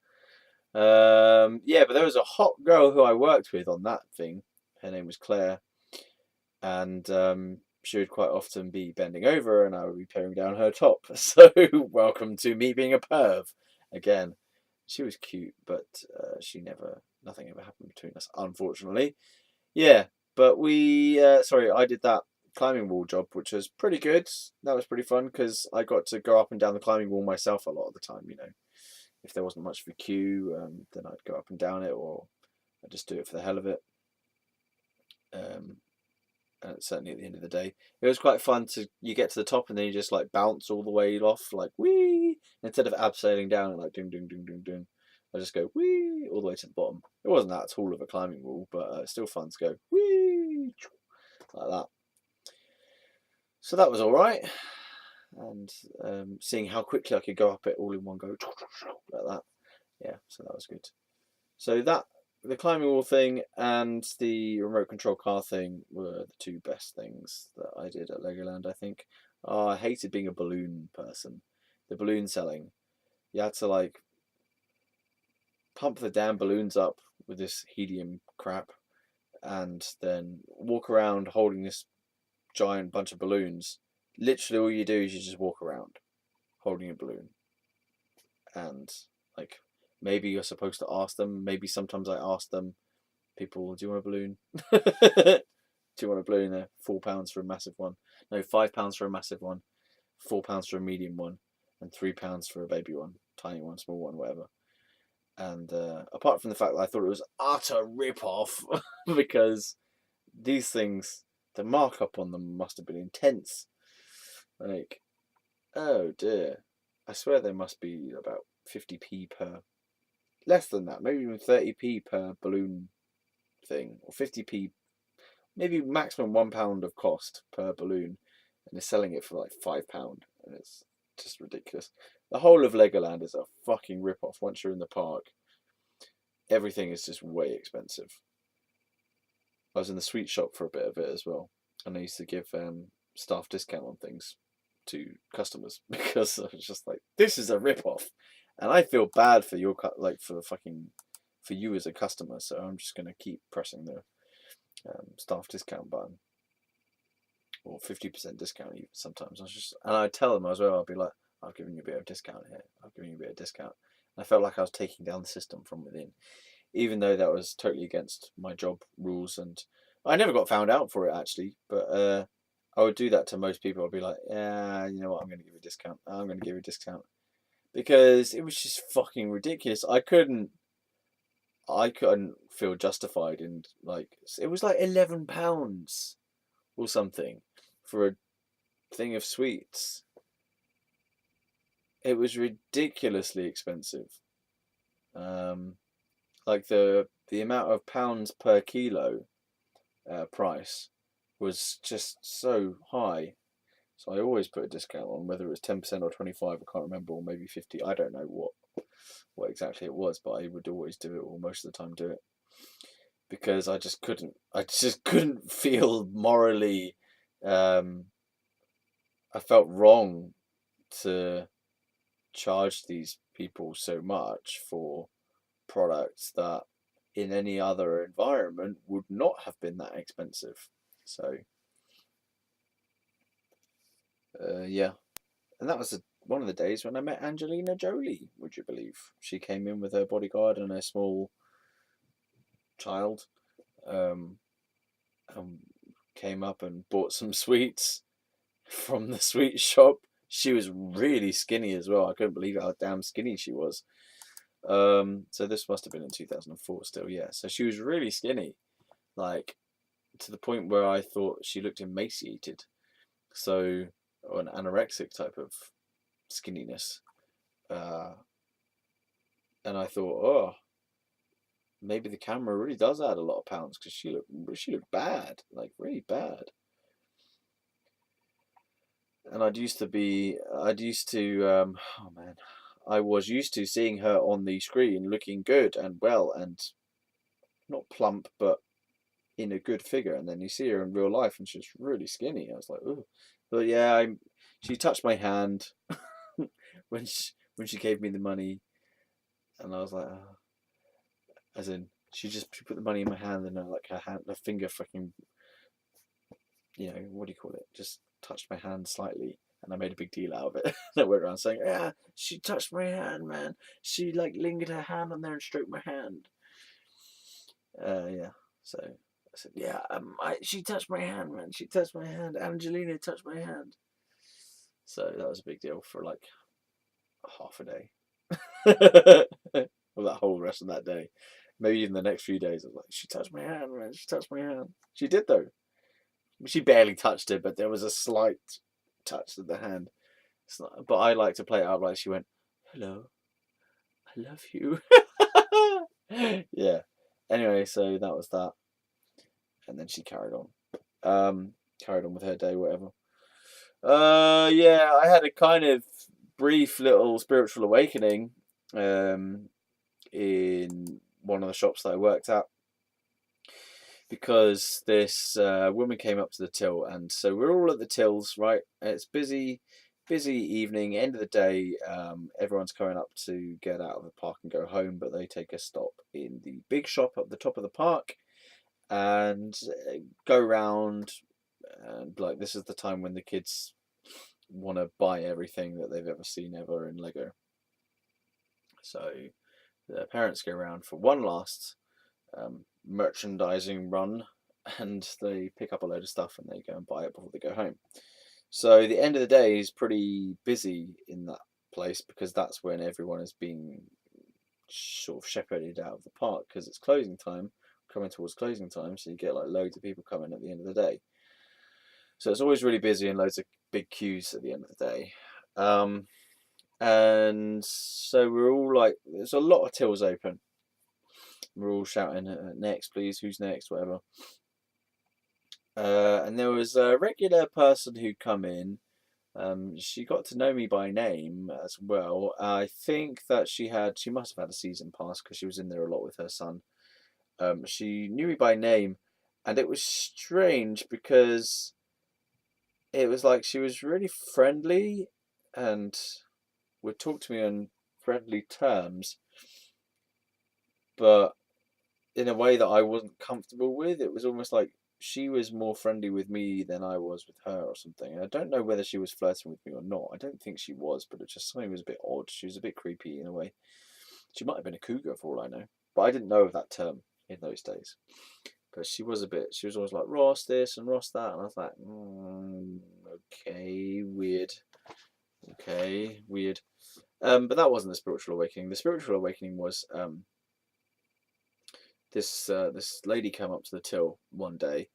Yeah, but there was a hot girl who I worked with on that thing. Her name was Claire, and she would quite often be bending over, and I would be peering down her top. So welcome to me being a perv again. She was cute, but nothing ever happened between us, unfortunately. Yeah, but I did that climbing wall job, which was pretty good. That was pretty fun because I got to go up and down the climbing wall myself a lot of the time. If there wasn't much of a queue, then I'd go up and down it, or I'd just do it for the hell of it. And certainly at the end of the day, it was quite fun you get to the top and then you just like bounce all the way off, like wee, instead of abseiling down and like ding ding ding ding ding. I just go wee all the way to the bottom. It wasn't that tall of a climbing wall, but it's still fun to go wee like that. So that was all right, and seeing how quickly I could go up it all in one go like that. Yeah, so that was good. So the climbing wall thing and the remote control car thing were the two best things that I did at Legoland, I think. Oh, I hated being a balloon person. The balloon selling. You had to like pump the damn balloons up with this helium crap and then walk around holding this giant bunch of balloons. Literally all you do is you just walk around holding a balloon. And like maybe you're supposed to ask them, maybe sometimes I ask them, people, do you want a balloon? Do you want a balloon there? £4 for a massive one. No, £5 for a massive one, £4 for a medium one, and £3 for a baby one, tiny one, small one, whatever. And apart from the fact that I thought it was utter rip-off because these things, the markup on them must have been intense. Like, oh dear. I swear they must be about 50p per, less than that, maybe even 30p per balloon thing, or 50p, maybe maximum £1 of cost per balloon, and they're selling it for like £5, and it's just ridiculous. The whole of Legoland is a fucking rip-off. Once you're in the park, everything is just way expensive. I was in the sweet shop for a bit of it as well, and I used to give staff discount on things to customers because I was just like, this is a rip-off, and I feel bad for for you as a customer, so I'm just going to keep pressing the staff discount button, or 50% discount even sometimes. And I tell them as well, I'll be like, I've given you a bit of discount here, I've given you a bit of discount. And I felt like I was taking down the system from within, even though that was totally against my job rules, and I never got found out for it actually, but I would do that to most people. I'd be like, yeah, you know what, I'm going to give you a discount, I'm going to give you a discount, because it was just fucking ridiculous. I couldn't feel justified in, like, it was like £11 or something for a thing of sweets. It was ridiculously expensive. Like the amount of pounds per kilo price was just so high. So I always put a discount on, whether it was 10% or 25, I can't remember, or maybe 50. I don't know what exactly it was, but I would always do it, or most of the time do it, because I just couldn't feel morally. I felt wrong to charge these people so much for products that in any other environment would not have been that expensive. So yeah, and that was one of the days when I met Angelina Jolie. Would you believe she came in with her bodyguard and a small child, um, and came up and bought some sweets from the sweet shop. She was really skinny as well. I couldn't believe how damn skinny she was. So this must have been in 2004 still, yeah. So she was really skinny, like to the point where I thought she looked emaciated. So, or an anorexic type of skinniness. Uh, and I thought, oh, maybe the camera really does add a lot of pounds because she looked bad, like really bad. And oh man, I was used to seeing her on the screen looking good and well and not plump, but in a good figure. And then you see her in real life and she's really skinny. I was like, oh, but yeah, she touched my hand when she gave me the money, and I was like, oh. As in, she put the money in my hand and her finger fucking, what do you call it? Just touched my hand slightly, and I made a big deal out of it. I went around saying, "Yeah, she touched my hand, man. She like lingered her hand on there and stroked my hand." Yeah. So I said, "Yeah, she touched my hand, man. She touched my hand. Angelina touched my hand." So that was a big deal for like half a day. Well, that whole rest of that day. Maybe even the next few days, I was like, she touched my hand, man. She touched my hand. She did, though. She barely touched it, but there was a slight touch of the hand. But I like to play it out like she went, hello, I love you. Yeah. Anyway, so that was that. And then she carried on. Carried on with her day, whatever. Yeah, I had a kind of brief little spiritual awakening in one of the shops that I worked at, because this woman came up to the till, and so we're all at the tills, right? It's busy evening, end of the day. Everyone's coming up to get out of the park and go home, but they take a stop in the big shop at the top of the park and go round. And like, this is the time when the kids want to buy everything that they've ever seen ever in Lego. So the parents go around for one last merchandising run, and they pick up a load of stuff and they go and buy it before they go home. So the end of the day is pretty busy in that place, because that's when everyone is being sort of shepherded out of the park, because it's closing time, coming towards closing time. So you get like loads of people coming at the end of the day. So it's always really busy and loads of big queues at the end of the day. And so we're all like, there's a lot of tills open. We're all shouting, next, please, who's next, whatever. And there was a regular person who'd come in. She got to know me by name as well. I think that she must have had a season pass, because she was in there a lot with her son. She knew me by name, and it was strange because it was like she was really friendly and would talk to me on friendly terms, but in a way that I wasn't comfortable with. It was almost like she was more friendly with me than I was with her or something. And I don't know whether she was flirting with me or not. I don't think she was, but it just, something was a bit odd. She was a bit creepy in a way. She might have been a cougar for all I know, but I didn't know of that term in those days. But she was always like, Ross this and Ross that. And I was like, okay, weird. Okay, weird. But that wasn't the spiritual awakening. The spiritual awakening was this lady came up to the till one day,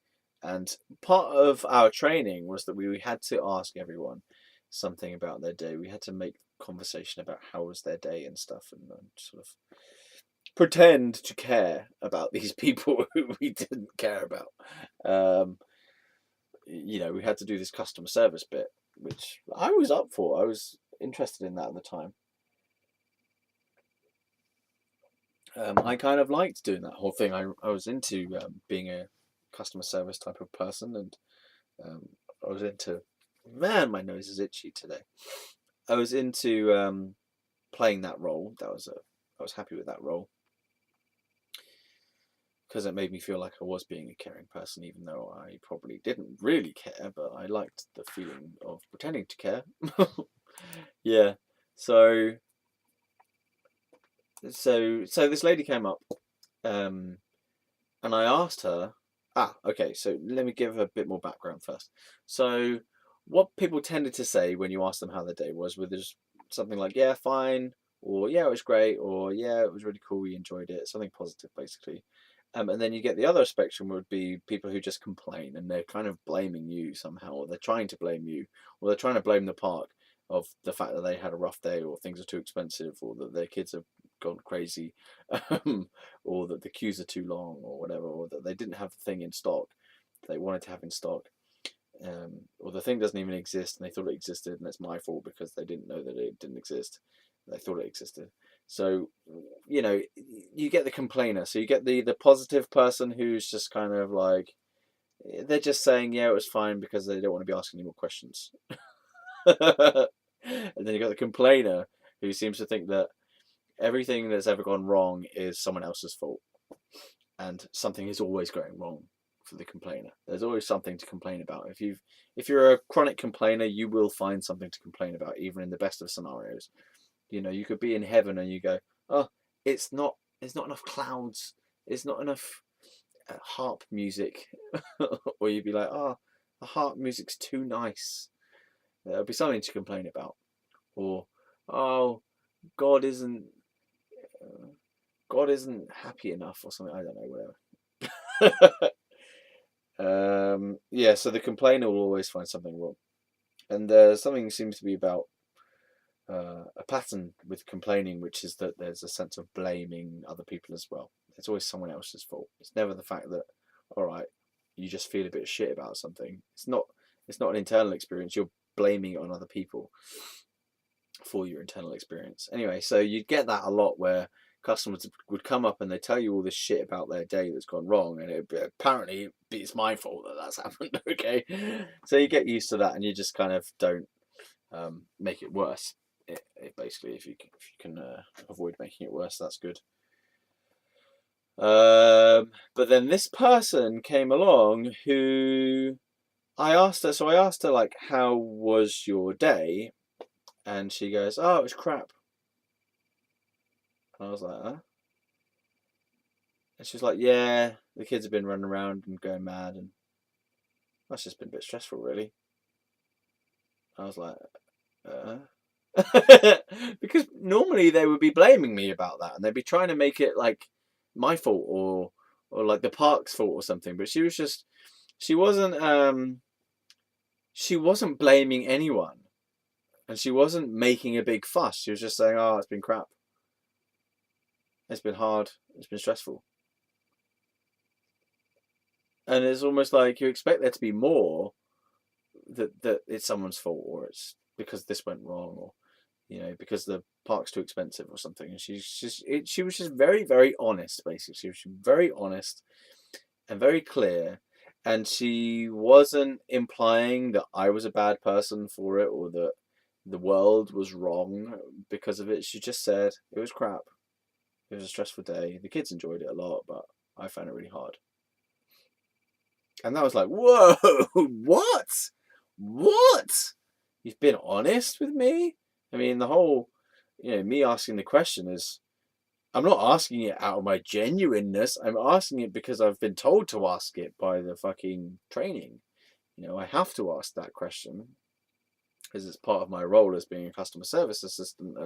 and part of our training was that we had to ask everyone something about their day. We had to make conversation about how was their day and stuff, and sort of pretend to care about these people who we didn't care about. We had to do this customer service bit, which I was up for. I was interested in that at the time. I kind of liked doing that whole thing. I was into being a customer service type of person, and I was into, man, my nose is itchy today. I was into playing that role. I was happy with that role because it made me feel like I was being a caring person, even though I probably didn't really care, but I liked the feeling of pretending to care. Yeah. So this lady came up, and I asked her. Okay. So let me give a bit more background first. So what people tended to say when you asked them how their day was, just something like, "Yeah, fine," or "Yeah, it was great," or "Yeah, it was really cool, we enjoyed it," something positive, basically. And then you get the other spectrum would be people who just complain and they're kind of blaming you somehow, or they're trying to blame you, or they're trying to blame the park of the fact that they had a rough day, or things are too expensive, or that their kids have gone crazy, or that the queues are too long, or whatever, or that they didn't have the thing in stock they wanted to have in stock, or the thing doesn't even exist and they thought it existed, and it's my fault because they didn't know that it didn't exist. They thought it existed. So, you get the complainer. So you get the positive person who's just kind of like, they're just saying, yeah, it was fine because they don't want to be asking any more questions. And then you got the complainer who seems to think that everything that's ever gone wrong is someone else's fault, and something is always going wrong for the complainer. There's always something to complain about. If you're a chronic complainer, you will find something to complain about, even in the best of scenarios. You could be in heaven and you go, oh, it's not there's not enough clouds, it's not enough harp music, or you'd be like, oh, the harp music's too nice. There'll be something to complain about, or oh, God isn't God isn't happy enough, or something. I don't know, whatever. Yeah, so the complainer will always find something wrong, and something seems to be about a pattern with complaining, which is that there's a sense of blaming other people as well. It's always someone else's fault. It's never the fact that, all right, you just feel a bit of shit about something. It's not an internal experience. You're blaming it on other people for your internal experience. Anyway, so you'd get that a lot where customers would come up and they tell you all this shit about their day that's gone wrong, and apparently it's my fault that that's happened. Okay, so you get used to that and you just kind of don't make it worse. Basically, if you can avoid making it worse, that's good. But then this person came along who I asked her, like, how was your day? And she goes, oh, it was crap. And I was like, huh? And she was like, yeah, the kids have been running around and going mad, and that's just been a bit stressful, really. I was like, because normally they would be blaming me about that, and they'd be trying to make it like my fault, or like the park's fault or something. But she wasn't blaming anyone, and she wasn't making a big fuss. She was just saying, oh, it's been crap, it's been hard, it's been stressful. And it's almost like you expect there to be more, that it's someone's fault, or it's because this went wrong, or because the park's too expensive or something. And she was just very, very honest, basically. She was very honest and very clear, and she wasn't implying that I was a bad person for it, or that the world was wrong because of it. She just said it was crap. It was a stressful day. The kids enjoyed it a lot, but I found it really hard. And that was like, whoa, what? You've been honest with me? I mean, the whole, me asking the question is, I'm not asking it out of my genuineness. I'm asking it because I've been told to ask it by the fucking training. I have to ask that question because it's part of my role as being a customer service assistant,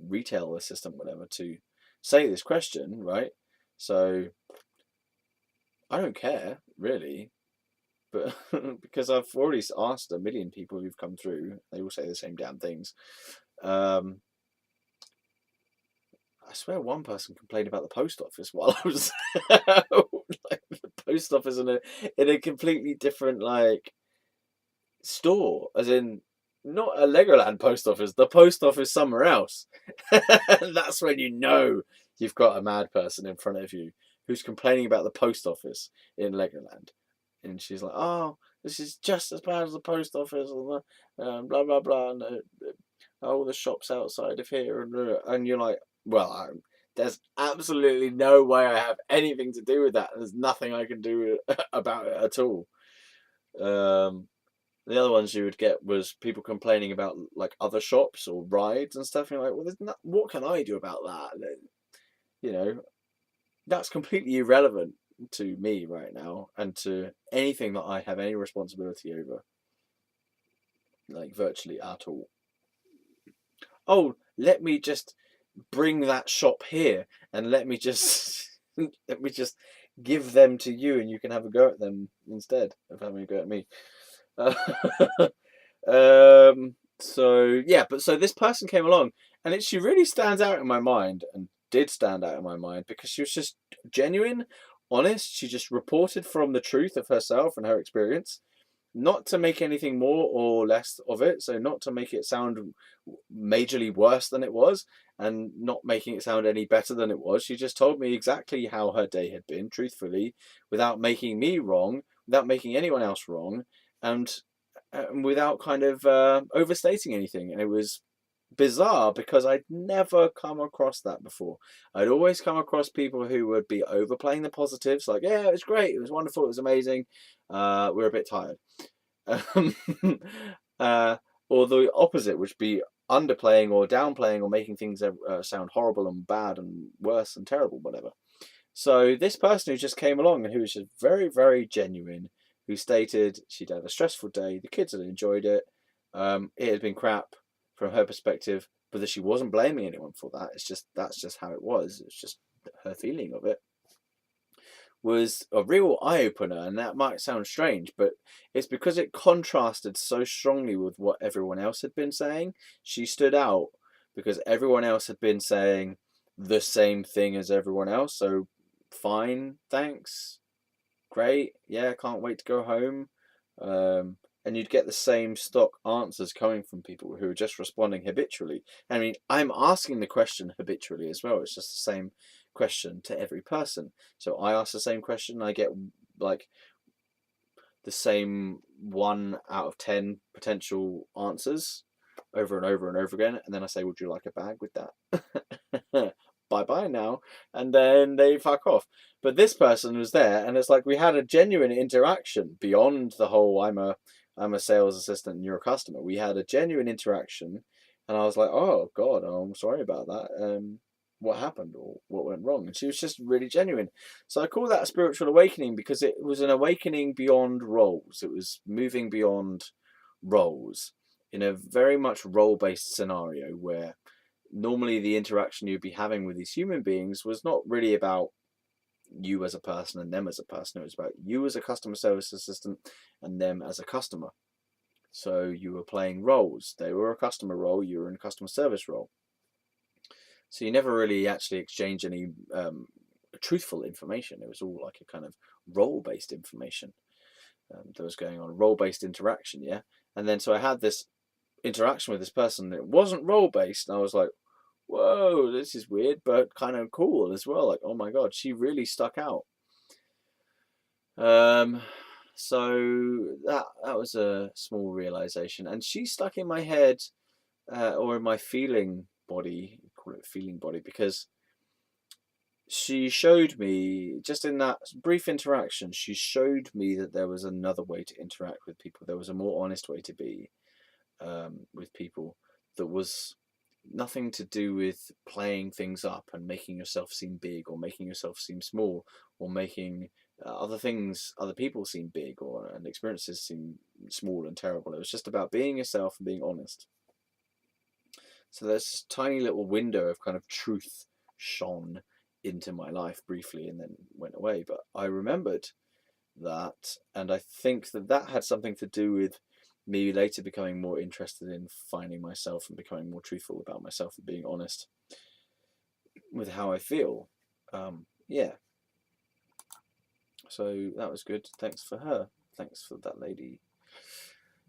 retail assistant, whatever, to say this question, right? So I don't care, really. But because I've already asked a million people who've come through, they all say the same damn things. I swear one person complained about the post office while I was like, the post office in a completely different store, as in not a Legoland post office, the post office somewhere else. That's when you've got a mad person in front of you who's complaining about the post office in Legoland. And she's like, oh, this is just as bad as the post office, and blah, blah, blah. And oh, the shop's outside of here, and you're like, well, there's absolutely no way I have anything to do with that. There's nothing I can do about it at all. Um, the other ones you would get was people complaining about like other shops or rides and stuff. And you're like, well, what can I do about that? You know, that's completely irrelevant to me right now and to anything that I have any responsibility over, like virtually at all. Oh, let me just bring that shop here and let me just let me just give them to you and you can have a go at them instead of having a go at me. Uh, so yeah, but so this person came along and she really stands out in my mind and did stand out in my mind because she was just genuine, honest. She just reported from the truth of herself and her experience, not to make anything more or less of it. So not to make it sound majorly worse than it was, and not making it sound any better than it was. She just told me exactly how her day had been, truthfully, without making me wrong, without making anyone else wrong, and without kind of overstating anything. And it was bizarre because I'd never come across that before. I'd always come across people who would be overplaying the positives, like, yeah, it was great, it was wonderful, it was amazing. We're a bit tired. Um, or the opposite, which be underplaying or downplaying or making things sound horrible and bad and worse and terrible, whatever. So this person who just came along and who was just very, very genuine, who stated she'd had a stressful day, the kids had enjoyed it, it had been crap from her perspective, but that she wasn't blaming anyone for that. It's just that's just how it was. It's just her feeling of it was a real eye opener, and that might sound strange, but it's because it contrasted so strongly with what everyone else had been saying. She stood out because everyone else had been saying the same thing as everyone else. So, fine, thanks, great, yeah, can't wait to go home. And you'd get the same stock answers coming from people who are just responding habitually. I mean, I'm asking the question habitually as well. It's just the same question to every person. So I ask the same question, I get like the same 1 out of 10 potential answers over and over and over again. And then I say, would you like a bag with that? Bye bye now. And then they fuck off. But this person was there, and it's like we had a genuine interaction beyond the whole I'm a sales assistant and you're a customer. We had a genuine interaction, and I was like, oh God, I'm sorry about that. What happened or what went wrong? And she was just really genuine. So I call that a spiritual awakening because it was an awakening beyond roles. It was moving beyond roles in a very much role-based scenario where normally the interaction you'd be having with these human beings was not really about you as a person and them as a person. It was about you as a customer service assistant and them as a customer. So you were playing roles. They were a customer role, you were in a customer service role. So you never really actually exchange any truthful information. It was all like a kind of role-based information that was going on, role-based interaction, yeah. And then so I had this interaction with this person that wasn't role-based, and I was like, whoa, this is weird, but kind of cool as well. Like, oh my God, she really stuck out. So that was a small realization, and she stuck in my head or in my feeling body, call it feeling body, because she showed me just in that brief interaction, she showed me that there was another way to interact with people. There was a more honest way to be with people that was nothing to do with playing things up and making yourself seem big or making yourself seem small or making other people seem big or and experiences seem small and terrible. It was just about being yourself and being honest. So there's this tiny little window of kind of truth shone into my life briefly and then went away. But I remembered that, and I think that that had something to do with me later becoming more interested in finding myself and becoming more truthful about myself and being honest with how I feel. Yeah. So that was good. Thanks for her. Thanks for that lady.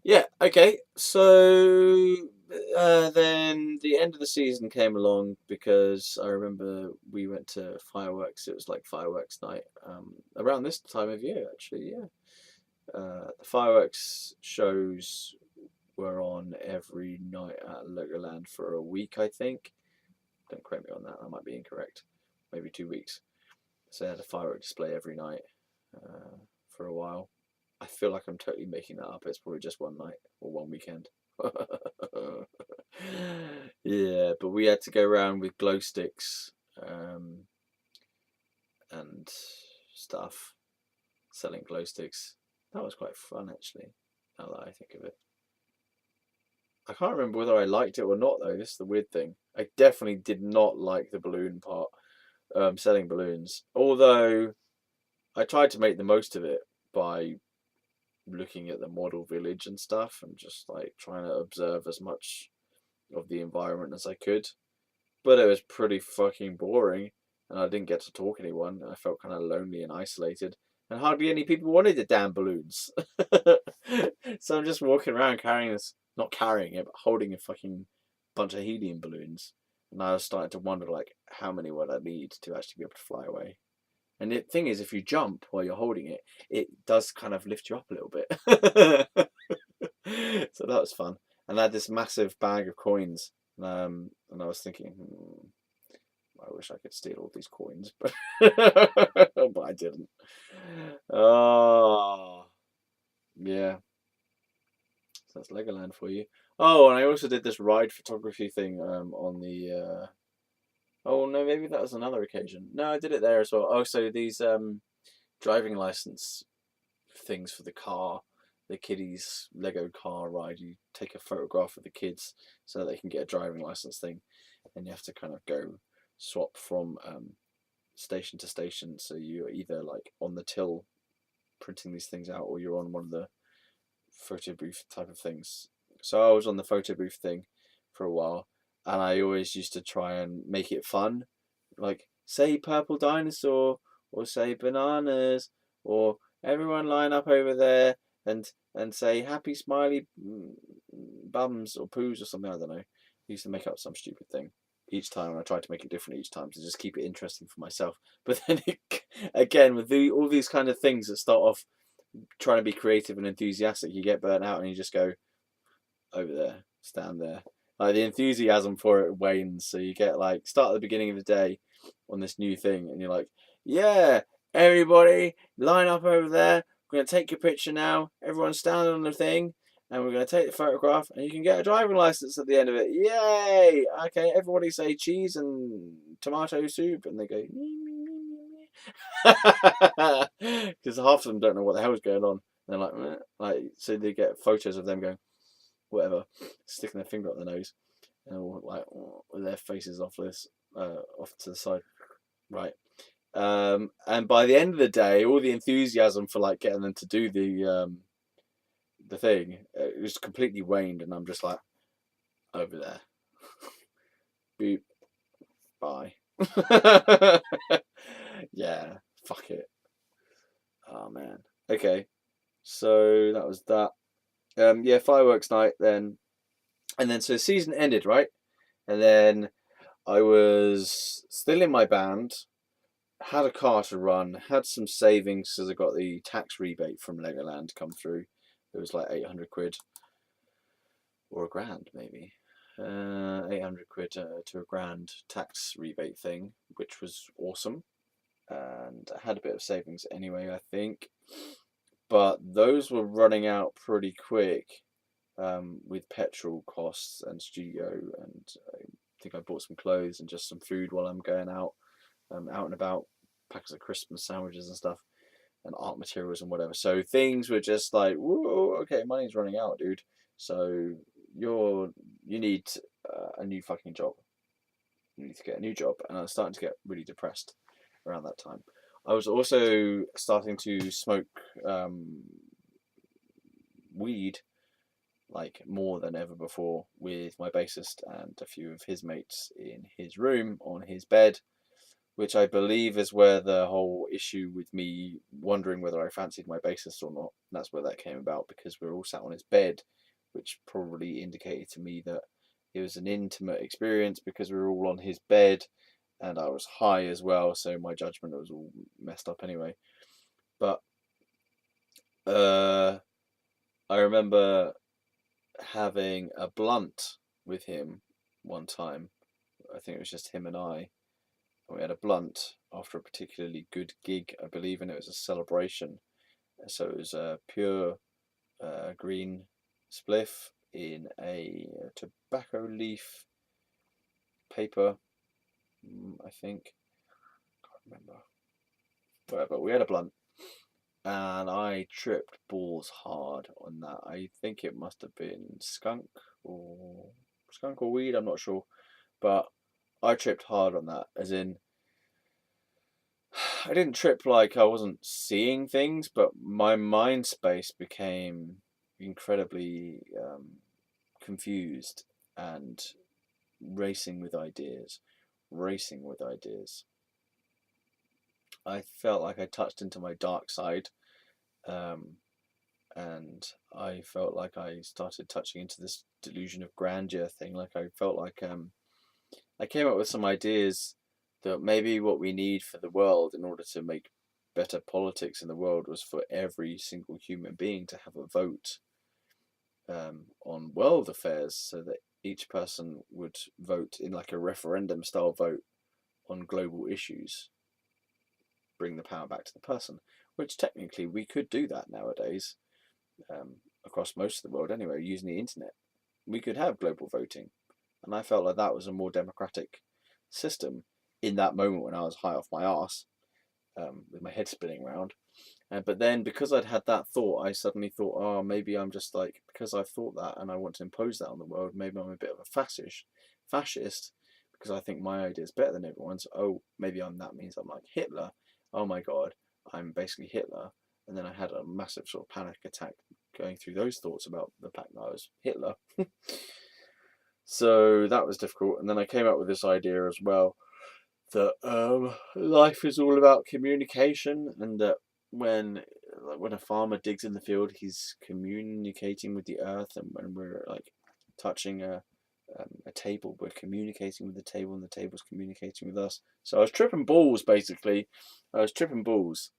Yeah, okay. So then the end of the season came along because I remember we went to fireworks. It was like fireworks night around this time of year, actually, yeah. The fireworks shows were on every night at Legoland for a week, I think. Don't quote me on that. That might be incorrect. Maybe 2 weeks. So they had a firework display every night for a while. I feel like I'm totally making that up. It's probably just one night or one weekend. Yeah, but we had to go around with glow sticks and stuff, selling glow sticks. That was quite fun, actually, now that I think of it. I can't remember whether I liked it or not, though. This is the weird thing. I definitely did not like the balloon part, selling balloons. Although I tried to make the most of it by looking at the model village and stuff and just like trying to observe as much of the environment as I could. But it was pretty fucking boring and I didn't get to talk to anyone. I felt kind of lonely and isolated and hardly any people wanted the damn balloons. So I'm just walking around carrying this, not carrying it, but holding a fucking bunch of helium balloons. And I was starting to wonder, like, how many would I need to actually be able to fly away? And the thing is, if you jump while you're holding it, it does kind of lift you up a little bit. So that was fun. And I had this massive bag of coins. And I was thinking, I wish I could steal all these coins, but but I didn't. Oh, yeah. So that's Legoland for you. Oh, and I also did this ride photography thing on the. Oh no, maybe that was another occasion. No, I did it there as well. Oh, so these driving license things for the car, the kiddies Lego car ride. You take a photograph of the kids so that they can get a driving license thing, and you have to kind of go swap from station to station. So you're either like on the till printing these things out, or you're on one of the photo booth type of things. So I was on the photo booth thing for a while, and I always used to try and make it fun, like say purple dinosaur, or say bananas, or everyone line up over there and say happy smiley bums or poos or something. I don't know. I used to make up some stupid thing each time, and I tried to make it different each time to just keep it interesting for myself. But then again, with all these kind of things that start off trying to be creative and enthusiastic, you get burnt out and you just go over there, stand there. Like the enthusiasm for it wanes, so you get like start at the beginning of the day on this new thing, and you're like, yeah, everybody line up over there. We're gonna take your picture now. Everyone stand on the thing, and we're gonna take the photograph, and you can get a driving license at the end of it. Yay! Okay, everybody say cheese and tomato soup, and they go. Because half of them don't know what the hell's going on. They're like, so they get photos of them going, whatever, sticking their finger up their nose, and all like with their faces off this, off to the side, right. And by the end of the day, all the enthusiasm for like getting them to do the thing, it was completely waned, and I'm just like, over there, boop, bye. Yeah, fuck it. Oh man. Okay, so that was that. Yeah, fireworks night then, and then so the season ended, right? And then I was still in my band, had a car to run, had some savings because I got the tax rebate from Legoland come through. It was like 800 quid or a grand maybe. 800 quid to a grand tax rebate thing, which was awesome. And I had a bit of savings anyway, I think. But those were running out pretty quick with petrol costs and studio. And I think I bought some clothes and just some food while I'm going out, out and about, packets of Christmas sandwiches and stuff, and art materials and whatever. So things were just like, whoa, okay, money's running out, dude. So you need a new fucking job. You need to get a new job, and I was starting to get really depressed around that time. I was also starting to smoke weed like more than ever before with my bassist and a few of his mates in his room on his bed, which I believe is where the whole issue with me wondering whether I fancied my bassist or not. That's where that came about, because we were all sat on his bed, which probably indicated to me that it was an intimate experience because we were all on his bed and I was high as well, so my judgment was all messed up anyway. But I remember having a blunt with him one time. I think it was just him and I. And we had a blunt after a particularly good gig, I believe, and it was a celebration. So it was a pure green spliff in a tobacco leaf paper, I think. Can't remember. Whatever. We had a blunt, and I tripped balls hard on that. I think it must have been or weed. I'm not sure, but I tripped hard on that. As in, I didn't trip like I wasn't seeing things, but my mind space became incredibly confused and racing with ideas. Racing with ideas. I felt like I touched into my dark side, um, and I felt like I started touching into this delusion of grandeur thing. Like I felt like I came up with some ideas that maybe what we need for the world in order to make better politics in the world was for every single human being to have a vote on world affairs, so that each person would vote in like a referendum style vote on global issues, bring the power back to the person, which technically we could do that nowadays, across most of the world anyway, using the internet. We could have global voting, and I felt like that was a more democratic system in that moment when I was high off my arse, with my head spinning around. But then, because I'd had that thought, I suddenly thought, oh, maybe I'm just like, because I've thought that and I want to impose that on the world, maybe I'm a bit of a fascist, because I think my idea is better than everyone's. Oh, maybe that means I'm like Hitler. Oh my God, I'm basically Hitler. And then I had a massive sort of panic attack going through those thoughts about the fact that I was Hitler. So that was difficult. And then I came up with this idea as well that life is all about communication, and that when a farmer digs in the field, he's communicating with the earth, and when we're like touching a table, we're communicating with the table, and the table's communicating with us. So I was tripping balls, basically. I was tripping balls.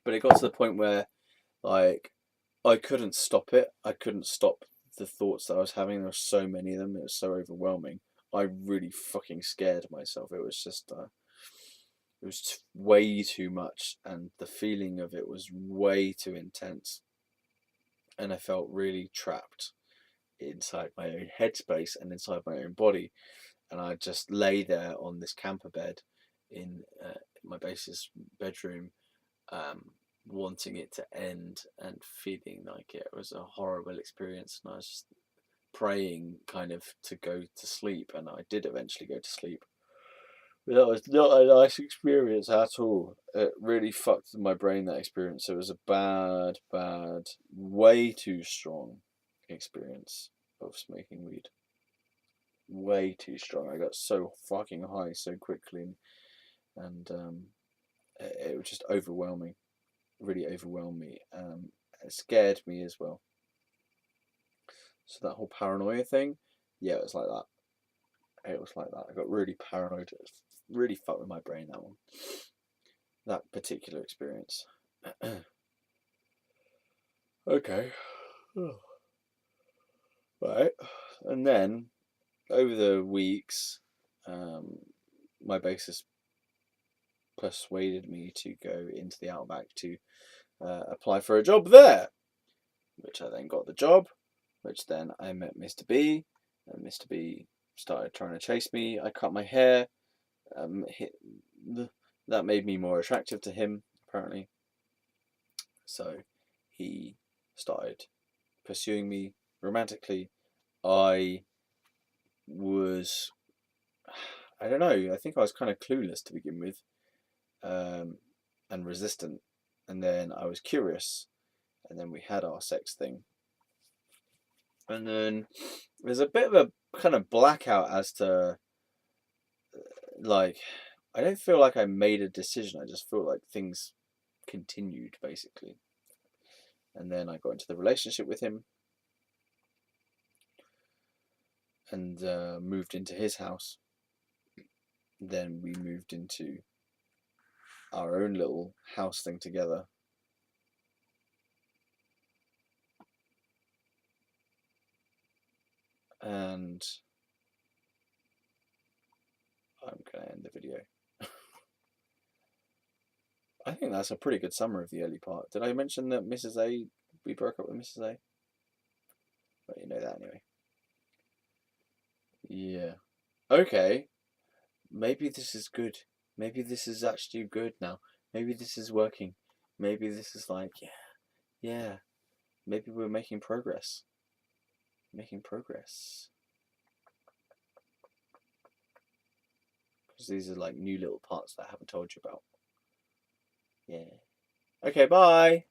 But it got to the point where, like, I couldn't stop it. I couldn't stop the thoughts that I was having. There were so many of them. It was so overwhelming. I really fucking scared myself. It was just, it was way too much, and the feeling of it was way too intense. And I felt really trapped inside my own headspace and inside my own body. And I just lay there on this camper bed in my bassist's bedroom, wanting it to end and feeling like it was a horrible experience. And I was just praying kind of to go to sleep, and I did eventually go to sleep. But that was not a nice experience at all. It really fucked my brain, that experience. It was a bad, way too strong experience of smoking weed. Way too strong. I got so fucking high so quickly, and it was just overwhelming. Really overwhelmed me. It scared me as well. So that whole paranoia thing, yeah, it was like that. It was like that. I got really paranoid. It really fucked with my brain, that one. That particular experience. Okay. Right. And then, over the weeks, my bassist persuaded me to go into the Outback to apply for a job there, which I then got the job, which then I met Mr. B, and Mr. B started trying to chase me. I cut my hair. That made me more attractive to him, apparently. So he started pursuing me romantically. I was, I don't know, I think I was kind of clueless to begin with, and resistant. And then I was curious, and then we had our sex thing. And then there's a bit of a kind of blackout as to, like, I don't feel like I made a decision. I just feel like things continued, basically. And then I got into the relationship with him, and moved into his house. Then we moved into our own little house thing together. And I'm going to end the video. I think that's a pretty good summary of the early part. Did I mention that Mrs. A, we broke up with Mrs. A? But you know that anyway. Yeah. Okay. Maybe this is good. Maybe this is actually good now. Maybe this is working. Maybe this is like, yeah. Maybe we're making progress. Making progress. Because these are like new little parts that I haven't told you about. Yeah. Okay, bye.